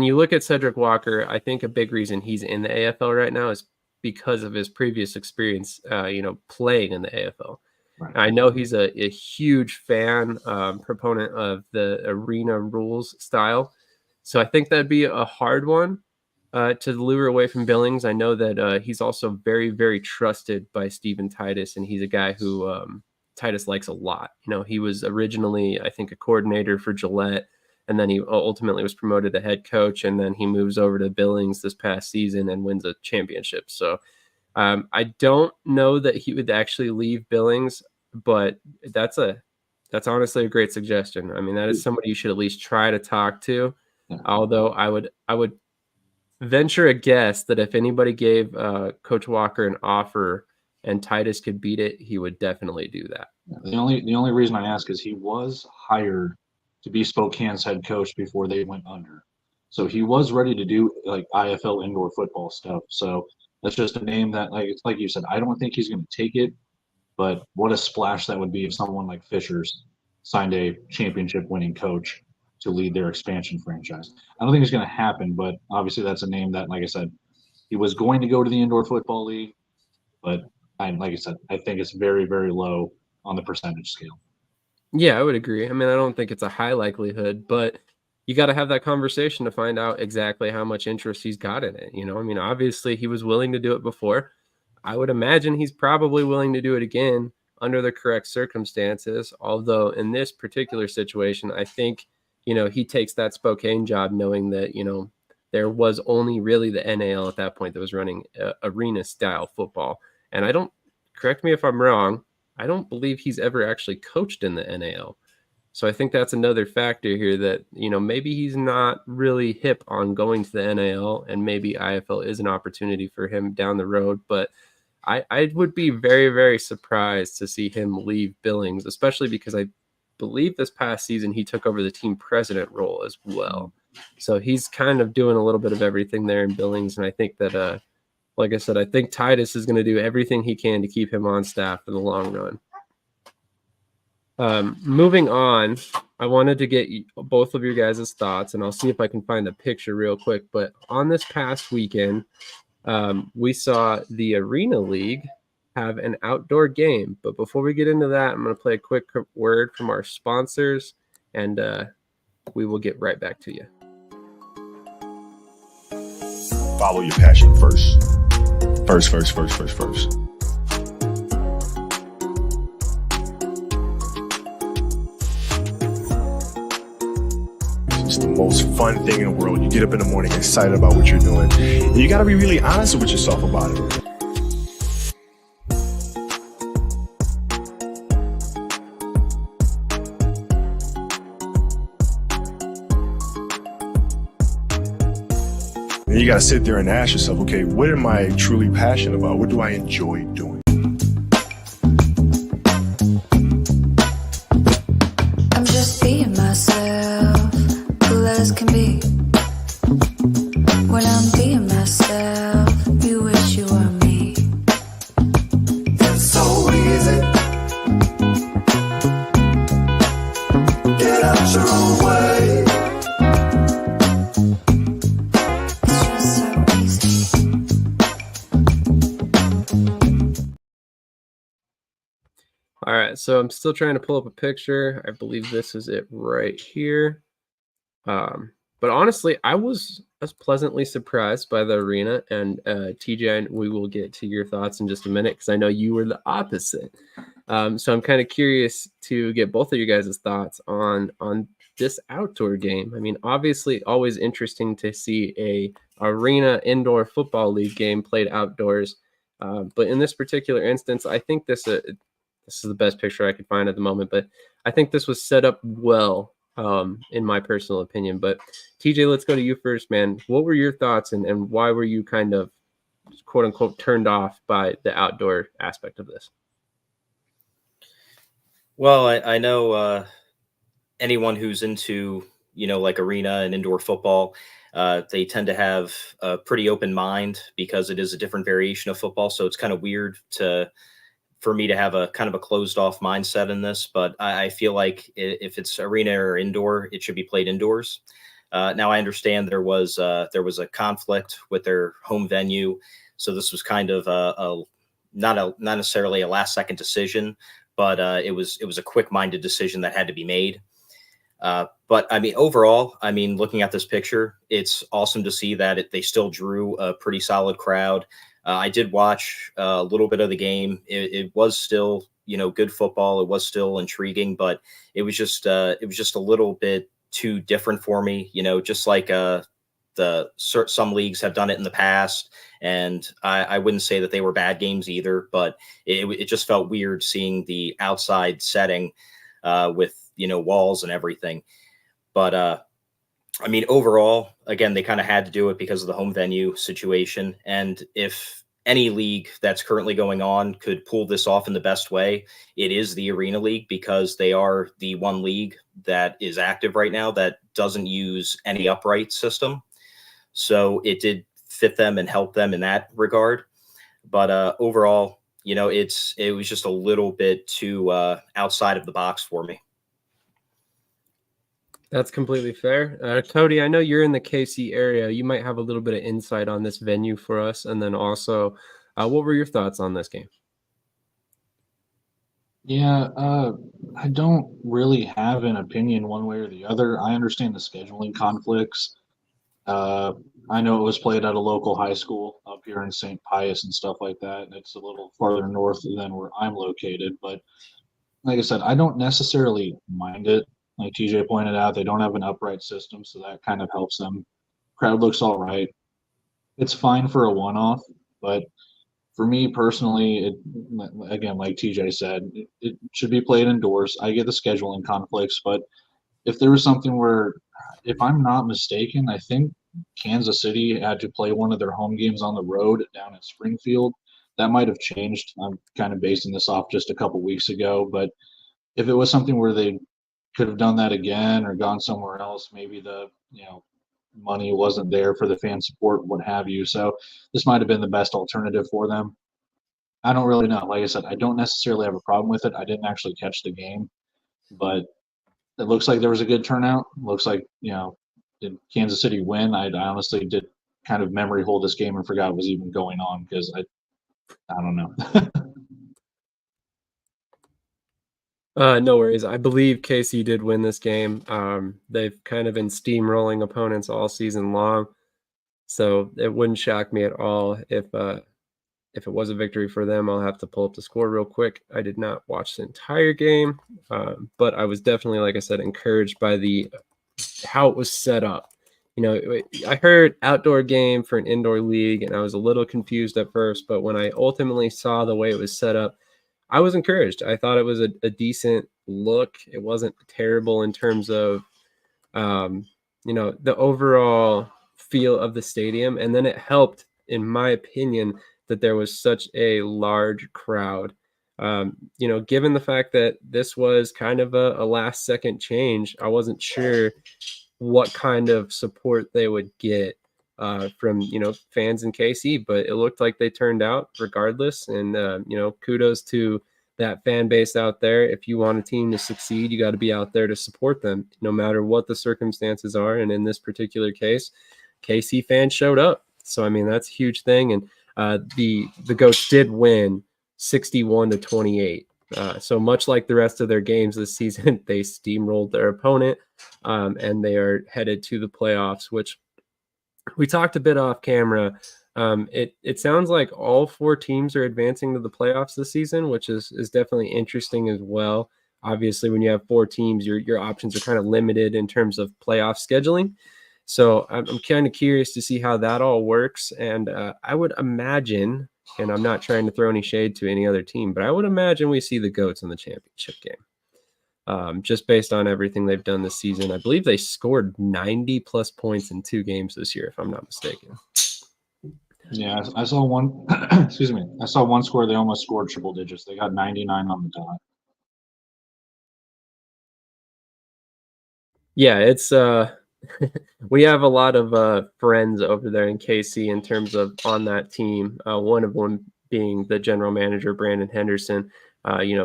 you look at Cedric Walker, I think a big reason he's in the AFL right now is because of his previous experience, playing in the AFL. Right. I know he's a huge fan, proponent of the arena rules style. So I think that'd be a hard one to lure away from Billings. I know that he's also very, very trusted by Steven Titus, and he's a guy who Titus likes a lot. He was originally, I think, a coordinator for Gillette, and then he ultimately was promoted to head coach, and then he moves over to Billings this past season and wins a championship. So I don't know that he would actually leave Billings, but that's honestly a great suggestion. I mean, that is somebody you should at least try to talk to. Yeah. Although I would venture a guess that if anybody gave Coach Walker an offer and Titus could beat it, he would definitely do that. The only reason I ask is he was hired to be Spokane's head coach before they went under. So he was ready to do like IFL indoor football stuff. So that's just a name that, like you said, I don't think he's going to take it, but what a splash that would be if someone like Fisher's signed a championship winning coach to lead their expansion franchise. I don't think it's going to happen, but obviously that's a name that, like I said, he was going to go to the indoor football league, but like I said, I think it's very, very low on the percentage scale. Yeah, I would agree. I mean, I don't think it's a high likelihood, but you got to have that conversation to find out exactly how much interest he's got in it. I mean, obviously he was willing to do it before. I would imagine he's probably willing to do it again under the correct circumstances. Although in this particular situation, I think, he takes that Spokane job knowing that, there was only really the NAL at that point that was running arena style football. And correct me if I'm wrong, I don't believe he's ever actually coached in the NAL. So I think that's another factor here that, maybe he's not really hip on going to the NAL, and maybe IFL is an opportunity for him down the road. But I would be very, very surprised to see him leave Billings, especially because I believe this past season he took over the team president role as well. So he's kind of doing a little bit of everything there in Billings. And I think that, like I said, I think Titus is going to do everything he can to keep him on staff in the long run. Moving on, I wanted to get both of your guys' thoughts, and I'll see if I can find the picture real quick. But on this past weekend, we saw the Arena League have an outdoor game. But before we get into that, I'm going to play a quick word from our sponsors, and we will get right back to you. Follow your passion first. First. It's the most fun thing in the world. You get up in the morning excited about what you're doing. And you got to be really honest with yourself about it. And you got to sit there and ask yourself, okay, what am I truly passionate about? What do I enjoy doing? I'm just being myself, cool as can be. When I'm being myself, you wish you were me. It's so easy. Get out your own way. It's just so easy. All right, so I'm still trying to pull up a picture. I believe this is it right here. But honestly, I was pleasantly surprised by the arena. And TJ, we will get to your thoughts in just a minute because I know you were the opposite. So I'm kind of curious to get both of you guys' thoughts on this outdoor game. I mean, obviously, always interesting to see a arena indoor football league game played outdoors. But in this particular instance, I think this is the best picture I could find at the moment. But I think this was set up well. In my personal opinion. But TJ, let's go to you first, man. What were your thoughts and why were you kind of quote unquote turned off by the outdoor aspect of this? Well, I know anyone who's into, like arena and indoor football, they tend to have a pretty open mind because it is a different variation of football. So it's kind of weird for me to have a kind of a closed off mindset in this, but I feel like if it's arena or indoor, it should be played indoors. Now I understand there was a conflict with their home venue. So this was kind of not necessarily a last second decision, but it was a quick minded decision that had to be made. But I mean, overall, looking at this picture, it's awesome to see that they still drew a pretty solid crowd. I did watch a little bit of the game. It was still, good football. It was still intriguing, but it was just a little bit too different for me. Just like some leagues have done it in the past, and I wouldn't say that they were bad games either. But it just felt weird seeing the outside setting with walls and everything. But overall, again, they kind of had to do it because of the home venue situation. And if any league that's currently going on could pull this off in the best way, it is the Arena League, because they are the one league that is active right now that doesn't use any upright system. So it did fit them and help them in that regard. But overall, it was just a little bit too outside of the box for me. That's completely fair. Cody, I know you're in the KC area. You might have a little bit of insight on this venue for us. And then also, what were your thoughts on this game? Yeah, I don't really have an opinion one way or the other. I understand the scheduling conflicts. I know it was played at a local high school up here in St. Pius and stuff like that. And it's a little farther north than where I'm located. But like I said, I don't necessarily mind it. Like TJ pointed out, they don't have an upright system, so that kind of helps them. Crowd looks all right. It's fine for a one-off, but for me personally, again, like TJ said, it should be played indoors. I get the scheduling conflicts, but if there was something where, if I'm not mistaken, I think Kansas City had to play one of their home games on the road down at Springfield. That might have changed. I'm kind of basing this off just a couple weeks ago, but if it was something where they could have done that again or gone somewhere else, maybe the money wasn't there for the fan support, what have you. So this might have been the best alternative for them. I don't really know. Like I said, I don't necessarily have a problem with it. I didn't actually catch the game, but it looks like there was a good turnout. Looks like, did Kansas City win? I honestly did kind of memory hold this game and forgot it was even going on because I don't know. No worries. I believe KC did win this game. They've kind of been steamrolling opponents all season long, so it wouldn't shock me at all if it was a victory for them. I'll have to pull up the score real quick. I did not watch the entire game, but I was definitely, like I said, encouraged by how it was set up. I heard outdoor game for an indoor league, and I was a little confused at first, but when I ultimately saw the way it was set up, I was encouraged. I thought it was a decent look. It wasn't terrible in terms of, the overall feel of the stadium. And then it helped, in my opinion, that there was such a large crowd. Given the fact that this was kind of a last second change, I wasn't sure what kind of support they would get from fans in KC, but it looked like they turned out regardless. And kudos to that fan base out there. If you want a team to succeed, you got to be out there to support them, no matter what the circumstances are. And in this particular case, KC fans showed up. So I mean, that's a huge thing. And the Goats did win 61-28. So much like the rest of their games this season, they steamrolled their opponent, and they are headed to the playoffs, which we talked a bit off camera. It sounds like all 4 teams are advancing to the playoffs this season, which is definitely interesting as well. Obviously, when you have 4 teams, your options are kind of limited in terms of playoff scheduling. So I'm kind of curious to see how that all works. And I would imagine, and I'm not trying to throw any shade to any other team, but I would imagine we see the Goats in the championship game. Just based on everything they've done this season. I believe they scored 90+ points in 2 games this year, if I'm not mistaken. Yeah, I saw one. Excuse me. I saw one score. They almost scored triple digits. They got 99 on the dot. Yeah, it's we have a lot of friends over there in KC in terms of on that team. One of them being the general manager, Brandon Henderson.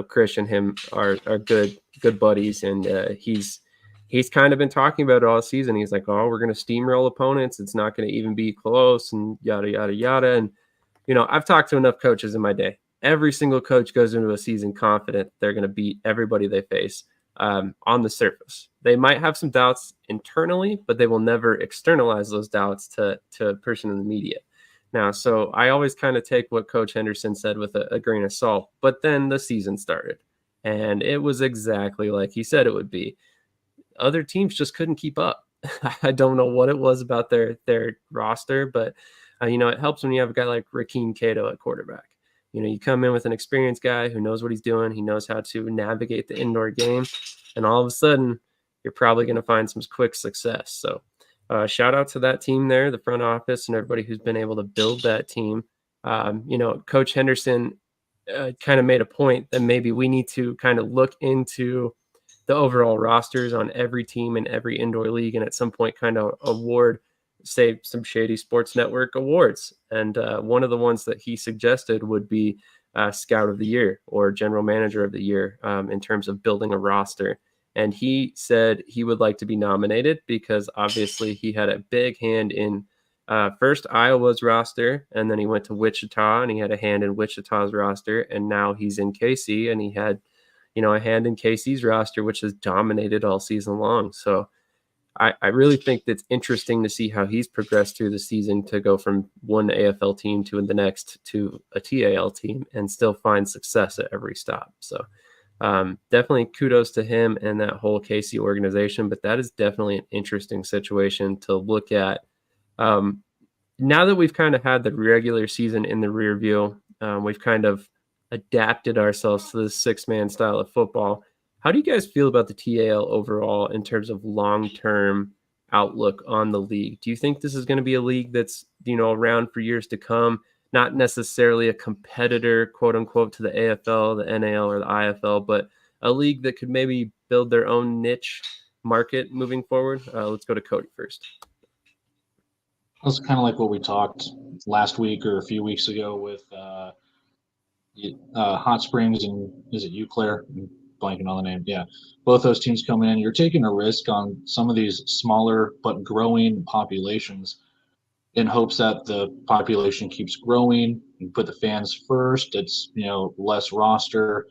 Chris and him are good buddies, and he's kind of been talking about it all season. He's like, oh, we're going to steamroll opponents. It's not going to even be close, and yada, yada, yada. And, I've talked to enough coaches in my day. Every single coach goes into a season confident they're going to beat everybody they face on the surface. They might have some doubts internally, but they will never externalize those doubts to a person in the media. Now, so I always kind of take what Coach Henderson said with a grain of salt, but then the season started, and it was exactly like he said it would be. Other teams just couldn't keep up. I don't know what it was about their roster, but, it helps when you have a guy like Rakeem Cato at quarterback. You come in with an experienced guy who knows what he's doing. He knows how to navigate the indoor game, and all of a sudden, you're probably going to find some quick success. So shout out to that team there, the front office, and everybody who's been able to build that team. Coach Henderson kind of made a point that maybe we need to kind of look into the overall rosters on every team in every indoor league, and at some point kind of award, say, some Shady Sports Network awards. And one of the ones that he suggested would be Scout of the Year or General Manager of the Year in terms of building a roster. And he said he would like to be nominated because obviously he had a big hand in first Iowa's roster, and then he went to Wichita and he had a hand in Wichita's roster, and now he's in KC and he had, a hand in KC's roster, which has dominated all season long. So I really think that's interesting to see how he's progressed through the season to go from one AFL team to the next to a TAL team and still find success at every stop. So definitely kudos to him and that whole KC organization, but that is definitely an interesting situation to look at. Now that we've kind of had the regular season in the rear view, we've kind of adapted ourselves to the 6-man style of football. How do you guys feel about the TAL overall in terms of long-term outlook on the league? Do you think this is going to be a league that's, around for years to come? Not necessarily a competitor, quote unquote, to the AFL, the NAL, or the IFL, but a league that could maybe build their own niche market moving forward? Let's go to Cody first. That's kind of like what we talked last week or a few weeks ago with Hot Springs and is it Eau I'm blanking on the name. Yeah, both those teams coming in. You're taking a risk on some of these smaller but growing populations in hopes that the population keeps growing. You put the fans first. It's less roster,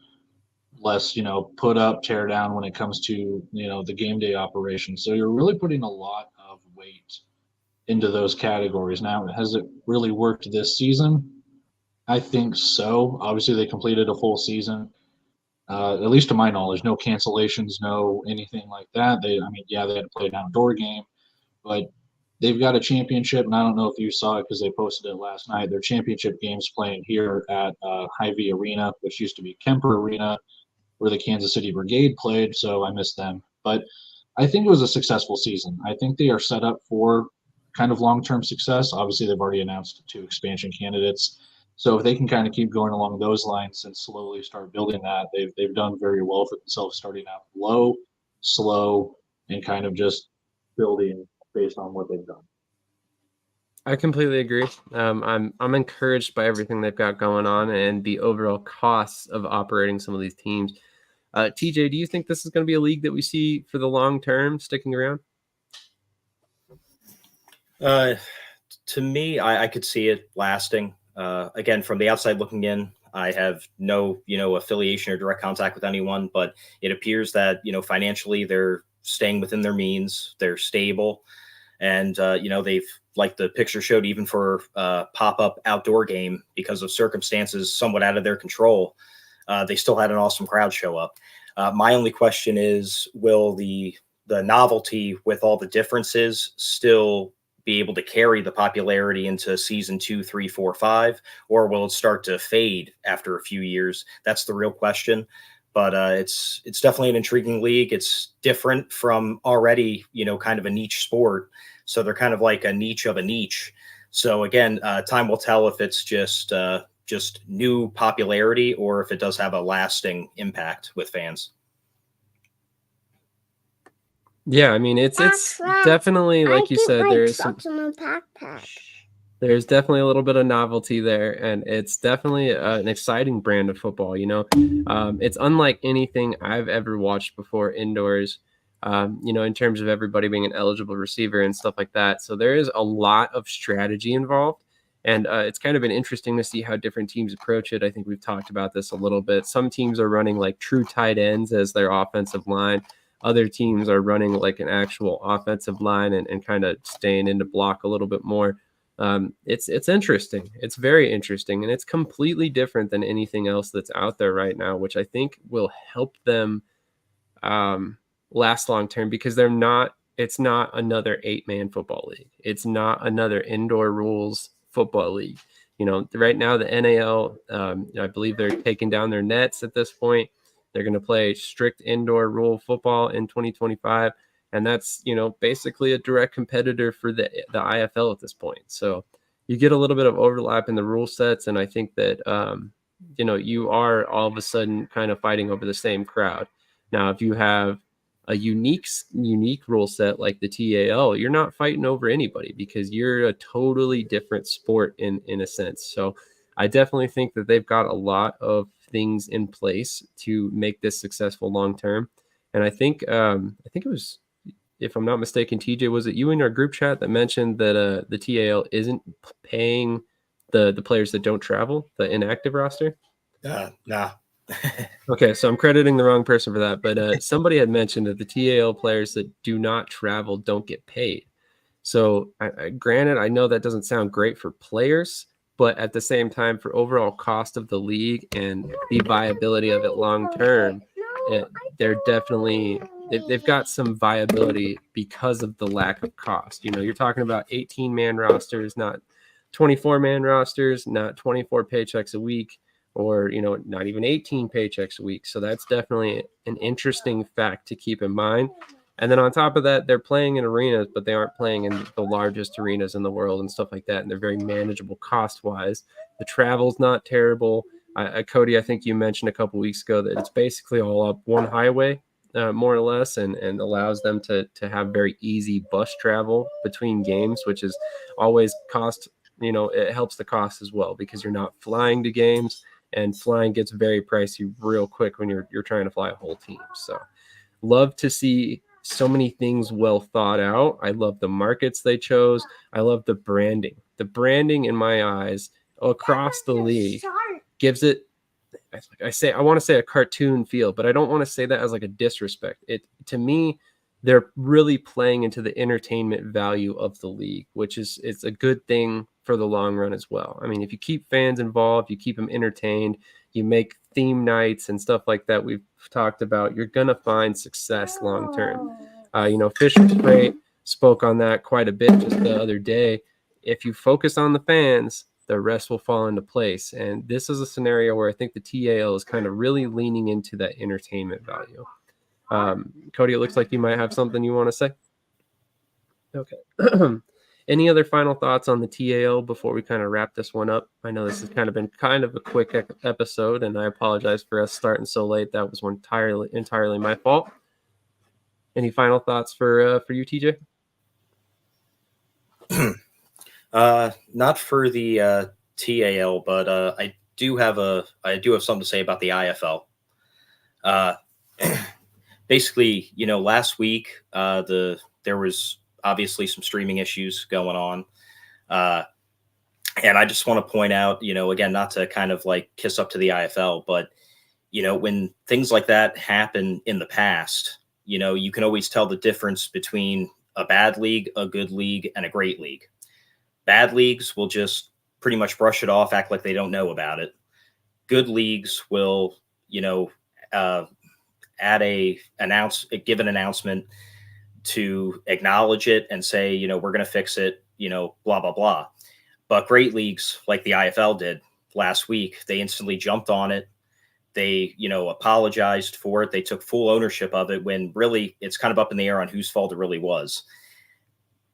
less put up, tear down when it comes to the game day operation. So you're really putting a lot of weight into those categories. Now, has it really worked this season? I think so. Obviously, they completed a full season. At least to my knowledge, no cancellations, no anything like that. They had to play an outdoor game, but they've got a championship, and I don't know if you saw it because they posted it last night. Their championship game's playing here at Hy-Vee Arena, which used to be Kemper Arena, where the Kansas City Brigade played, so I missed them. But I think it was a successful season. I think they are set up for kind of long-term success. Obviously, they've already announced 2 expansion candidates. So if they can kind of keep going along those lines and slowly start building that, they've done very well for themselves, starting out low, slow, and kind of just building based on what they've done. I completely agree. I'm encouraged by everything they've got going on and the overall costs of operating some of these teams. TJ, do you think this is going to be a league that we see for the long term sticking around? To me, I could see it lasting. Again, from the outside looking in, I have no, affiliation or direct contact with anyone, but it appears that, financially they're staying within their means. They're stable. And, they've, like the picture showed, even for a pop-up outdoor game, because of circumstances somewhat out of their control, they still had an awesome crowd show up. My only question is, will the novelty with all the differences still be able to carry the popularity into season 2, 3, 4, 5, or will it start to fade after a few years? That's the real question. But it's definitely an intriguing league. It's different from already, kind of a niche sport. So they're kind of like a niche of a niche. So again, time will tell if it's just new popularity or if it does have a lasting impact with fans. Yeah, I mean it's definitely, like you said, there's definitely a little bit of novelty there, and it's definitely an exciting brand of football. It's unlike anything I've ever watched before indoors. In terms of everybody being an eligible receiver and stuff like that. So there is a lot of strategy involved, and it's kind of been interesting to see how different teams approach it. I think we've talked about this a little bit. Some teams are running like true tight ends as their offensive line. Other teams are running like an actual offensive line and kind of staying into block a little bit more. It's interesting. It's very interesting, and it's completely different than anything else that's out there right now, which I think will help them last long term, because it's not another 8-man football league. It's not another indoor rules football league. Right now the NAL, I believe they're taking down their nets at this point. They're going to play strict indoor rule football in 2025. And that's, basically a direct competitor for the IFL at this point. So you get a little bit of overlap in the rule sets. And I think that, you are all of a sudden kind of fighting over the same crowd. Now, if you have a unique rule set like the TAL, you're not fighting over anybody because you're a totally different sport in a sense. So I definitely think that they've got a lot of things in place to make this successful long term. And I think it was, if I'm not mistaken, TJ, was it you in our group chat that mentioned that the TAL isn't paying the players that don't travel, the inactive roster? Nah. Okay, so I'm crediting the wrong person for that, but somebody had mentioned that the TAL players that do not travel don't get paid. So granted, I know that doesn't sound great for players, but at the same time, for overall cost of the league and the viability of it long term, they're definitely they've got some viability because of the lack of cost. You're talking about 18-man rosters, not 24-man rosters, not 24 paychecks a week, or not even 18 paychecks a week. So that's definitely an interesting fact to keep in mind. And then on top of that, they're playing in arenas, but they aren't playing in the largest arenas in the world and stuff like that. And they're very manageable cost-wise. The travel's not terrible. Cody, I think you mentioned a couple weeks ago that it's basically all up one highway, more or less, and allows them to have very easy bus travel between games, which is always cost. It helps the cost as well because you're not flying to games, and flying gets very pricey real quick when you're trying to fly a whole team. So love to see so many things well thought out. I love the markets they chose. I love the branding. The branding, in my eyes, across the league gives it, I want to say a cartoon feel, but I don't want to say that as like a disrespect. To me, they're really playing into the entertainment value of the league, which it's a good thing for the long run as well. I mean, if you keep fans involved, you keep them entertained, you make theme nights and stuff like that we've talked about, you're going to find success long term. Fisher Spray spoke on that quite a bit just the other day. If you focus on the fans, the rest will fall into place. And this is a scenario where I think the TAL is kind of really leaning into that entertainment value. Cody, it looks like you might have something you want to say. Okay. Any other final thoughts on the TAL before we kind of wrap this one up? I know this has kind of been kind of a quick episode, and I apologize for us starting so late. That was entirely my fault. Any final thoughts for you, TJ? Not for the TAL, but I do have something to say about the IFL. Basically, last week there was obviously some streaming issues going on, and I just want to point out, again, not to kind of like kiss up to the IFL, but when things like that happen in the past, you can always tell the difference between a bad league, a good league, and a great league. Bad leagues will just pretty much brush it off, act like they don't know about it. Good leagues will, give an announcement to acknowledge it and say, we're going to fix it, blah, blah, blah. But great leagues like the IFL did last week, they instantly jumped on it. They, apologized for it. They took full ownership of it when really it's kind of up in the air on whose fault it really was.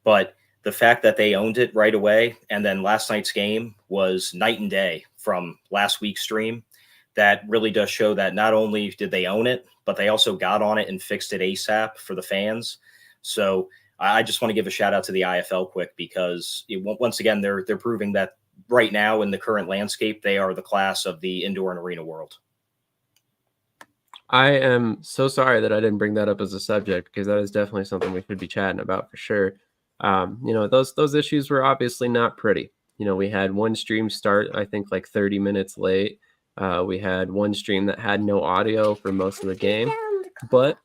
But the fact that they owned it right away, and then last night's game was night and day from last week's stream, that really does show that not only did they own it, but they also got on it and fixed it ASAP for the fans. So I just want to give a shout out to the IFL quick, because once again, they're proving that right now in the current landscape, they are the class of the indoor and arena world. I am so sorry that I didn't bring that up as a subject, because that is definitely something we should be chatting about for sure. Those issues were obviously not pretty. We had one stream start, I think, like 30 minutes late. We had one stream that had no audio for most of the game. But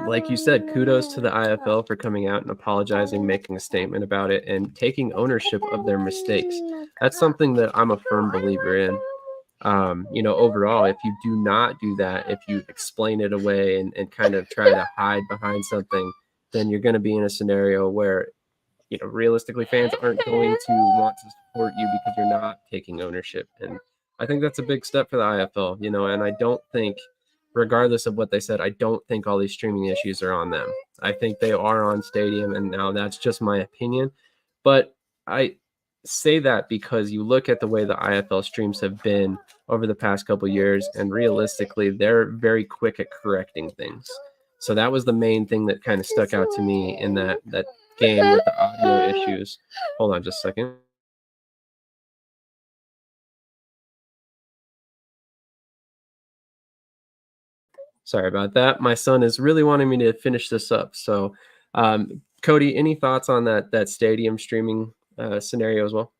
like you said, kudos to the IFL for coming out and apologizing, making a statement about it, and taking ownership of their mistakes. That's something that I'm a firm believer in. Overall, if you do not do that, if you explain it away and kind of try to hide behind something, then you're going to be in a scenario where, realistically, fans aren't going to want to support you because you're not taking ownership. And I think that's a big step for the IFL, and I don't think, regardless of what they said, I don't think all these streaming issues are on them. I think they are on Stadium, and now that's just my opinion. But I say that because you look at the way the IFL streams have been over the past couple years, and realistically, they're very quick at correcting things. So that was the main thing that kind of stuck out to me in that game with the audio issues. Hold on just a second. Sorry about that. My son is really wanting me to finish this up. So, Cody, any thoughts on that stadium streaming scenario as well?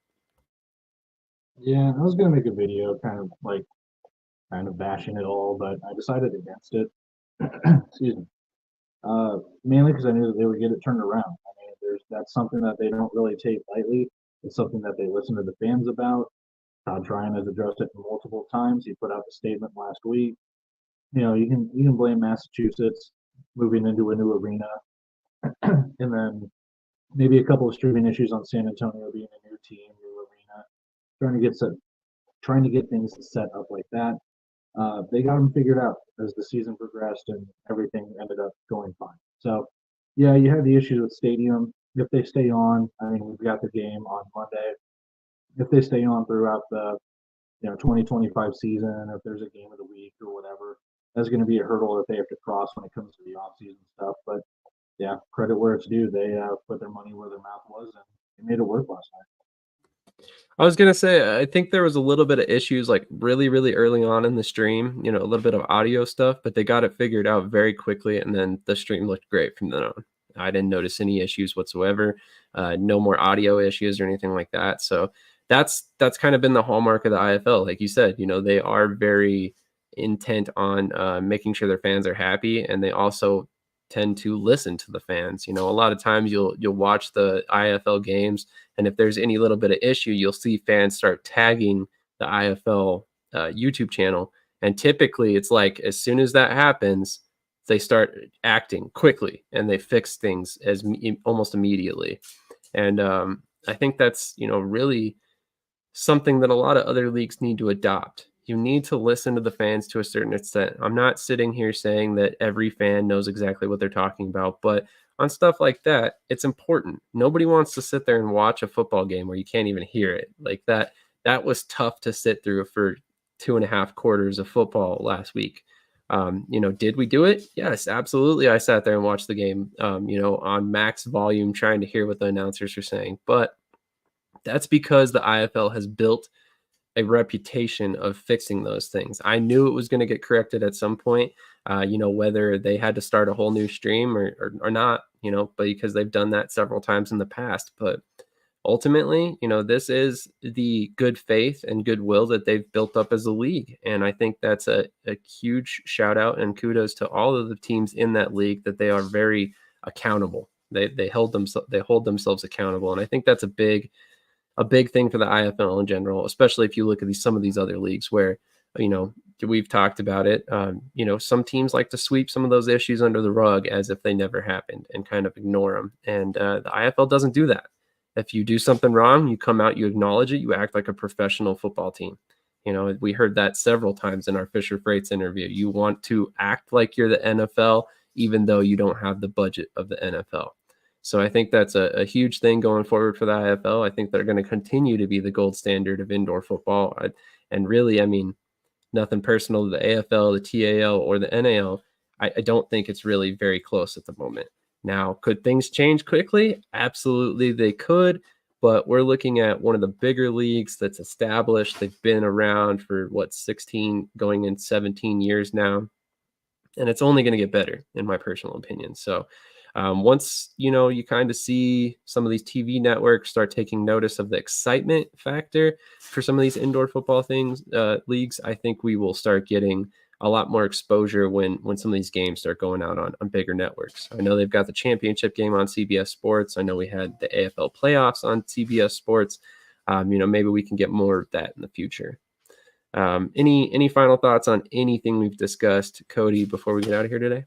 Yeah, I was gonna make a video kind of bashing it all, but I decided against it. Excuse me. Mainly because I knew that they would get it turned around. I mean, that's something that they don't really take lightly. It's something that they listen to the fans about. Todd Tryon has addressed it multiple times. He put out a statement last week. You can blame Massachusetts moving into a new arena, and then maybe a couple of streaming issues on San Antonio being a new team, new arena, trying to get things set up like that. They got them figured out as the season progressed, and everything ended up going fine. So, yeah, you have the issues with Stadium. If they stay on, I mean, we've got the game on Monday. If they stay on throughout the 2025 season, if there's a game of the week or whatever, that's going to be a hurdle that they have to cross when it comes to the off-season stuff. But yeah, credit where it's due. They put their money where their mouth was, and they made it work last night. I was going to say, I think there was a little bit of issues like really, really early on in the stream, a little bit of audio stuff, but they got it figured out very quickly. And then the stream looked great from then on. I didn't notice any issues whatsoever. No more audio issues or anything like that. So that's kind of been the hallmark of the IFL. Like you said, they are very intent on making sure their fans are happy, and they also tend to listen to the fans. A lot of times you'll watch the IFL games, and if there's any little bit of issue, you'll see fans start tagging the IFL YouTube channel. And typically it's like, as soon as that happens, they start acting quickly and they fix things almost immediately. And I think that's, really something that a lot of other leagues need to adopt. You need to listen to the fans to a certain extent. I'm not sitting here saying that every fan knows exactly what they're talking about, but on stuff like that, it's important. Nobody wants to sit there and watch a football game where you can't even hear it. Like that was tough to sit through for 2.5 quarters of football last week. Did we do it? Yes, absolutely. I sat there and watched the game, on max volume, trying to hear what the announcers are saying. But that's because the IFL has built a reputation of fixing those things. I knew it was going to get corrected at some point, whether they had to start a whole new stream or not, but because they've done that several times in the past. But ultimately, this is the good faith and goodwill that they've built up as a league. And I think that's a huge shout out and kudos to all of the teams in that league, that they are very accountable. They hold themselves accountable. And I think that's a big thing for the IFL in general, especially if you look at some of these other leagues where, we've talked about it. Some teams like to sweep some of those issues under the rug as if they never happened and kind of ignore them. And the IFL doesn't do that. If you do something wrong, you come out, you acknowledge it, you act like a professional football team. We heard that several times in our Fisher Freights interview. You want to act like you're the NFL, even though you don't have the budget of the NFL. So I think that's a huge thing going forward for the IFL. I think they're going to continue to be the gold standard of indoor football. And really, nothing personal to the AFL, the TAL, or the NAL. I don't think it's really very close at the moment. Now, could things change quickly? Absolutely, they could. But we're looking at one of the bigger leagues that's established. They've been around for 16 going in 17 years now. And it's only going to get better, in my personal opinion. So once, you kind of see some of these TV networks start taking notice of the excitement factor for some of these indoor football leagues, I think we will start getting a lot more exposure when some of these games start going out on bigger networks. I know they've got the championship game on CBS Sports. I know we had the AFL playoffs on CBS Sports. Maybe we can get more of that in the future. Any final thoughts on anything we've discussed, Cody, before we get out of here today?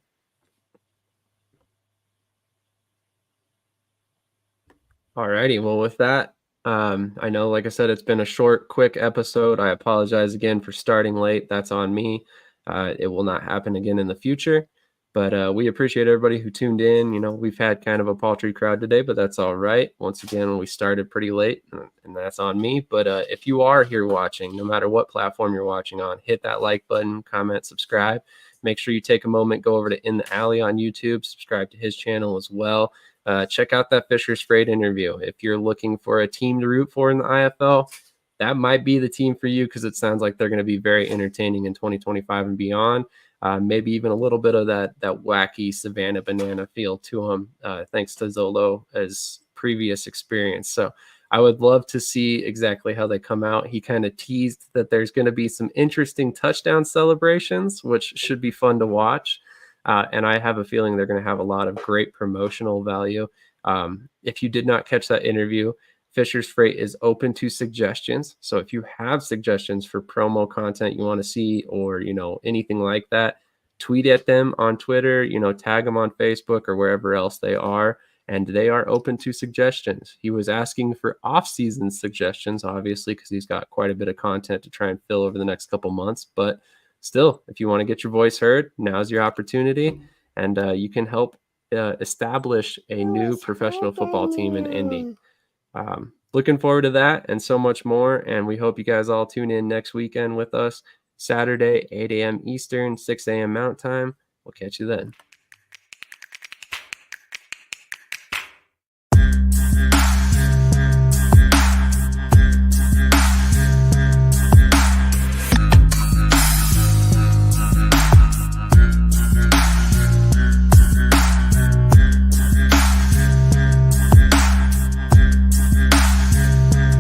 Alrighty, well, with that, I know, like I said, it's been a short, quick episode. I apologize again for starting late. That's on me. It will not happen again in the future. But we appreciate everybody who tuned in. We've had kind of a paltry crowd today, but that's all right. Once again, we started pretty late, and that's on me. But if you are here watching, no matter what platform you're watching on, hit that like button, comment, subscribe. Make sure you take a moment, go over to In the Alley on YouTube, subscribe to his channel as well. Check out that Fisher's Freight interview. If you're looking for a team to root for in the IFL, that might be the team for you, because it sounds like they're going to be very entertaining in 2025 and beyond. Maybe even a little bit of that wacky Savannah banana feel to them, thanks to Zolo's previous experience. So I would love to see exactly how they come out. He kind of teased that there's going to be some interesting touchdown celebrations, which should be fun to watch. And I have a feeling they're going to have a lot of great promotional value. If you did not catch that interview, Fisher's Freight is open to suggestions. So if you have suggestions for promo content you want to see, or, anything like that, tweet at them on Twitter, tag them on Facebook or wherever else they are. And they are open to suggestions. He was asking for off-season suggestions, obviously, because he's got quite a bit of content to try and fill over the next couple months. But still, if you want to get your voice heard, now's your opportunity. And you can help establish a new professional football team in Indy. Looking forward to that and so much more. And we hope you guys all tune in next weekend with us, Saturday, 8 a.m. Eastern, 6 a.m. Mountain Time. We'll catch you then.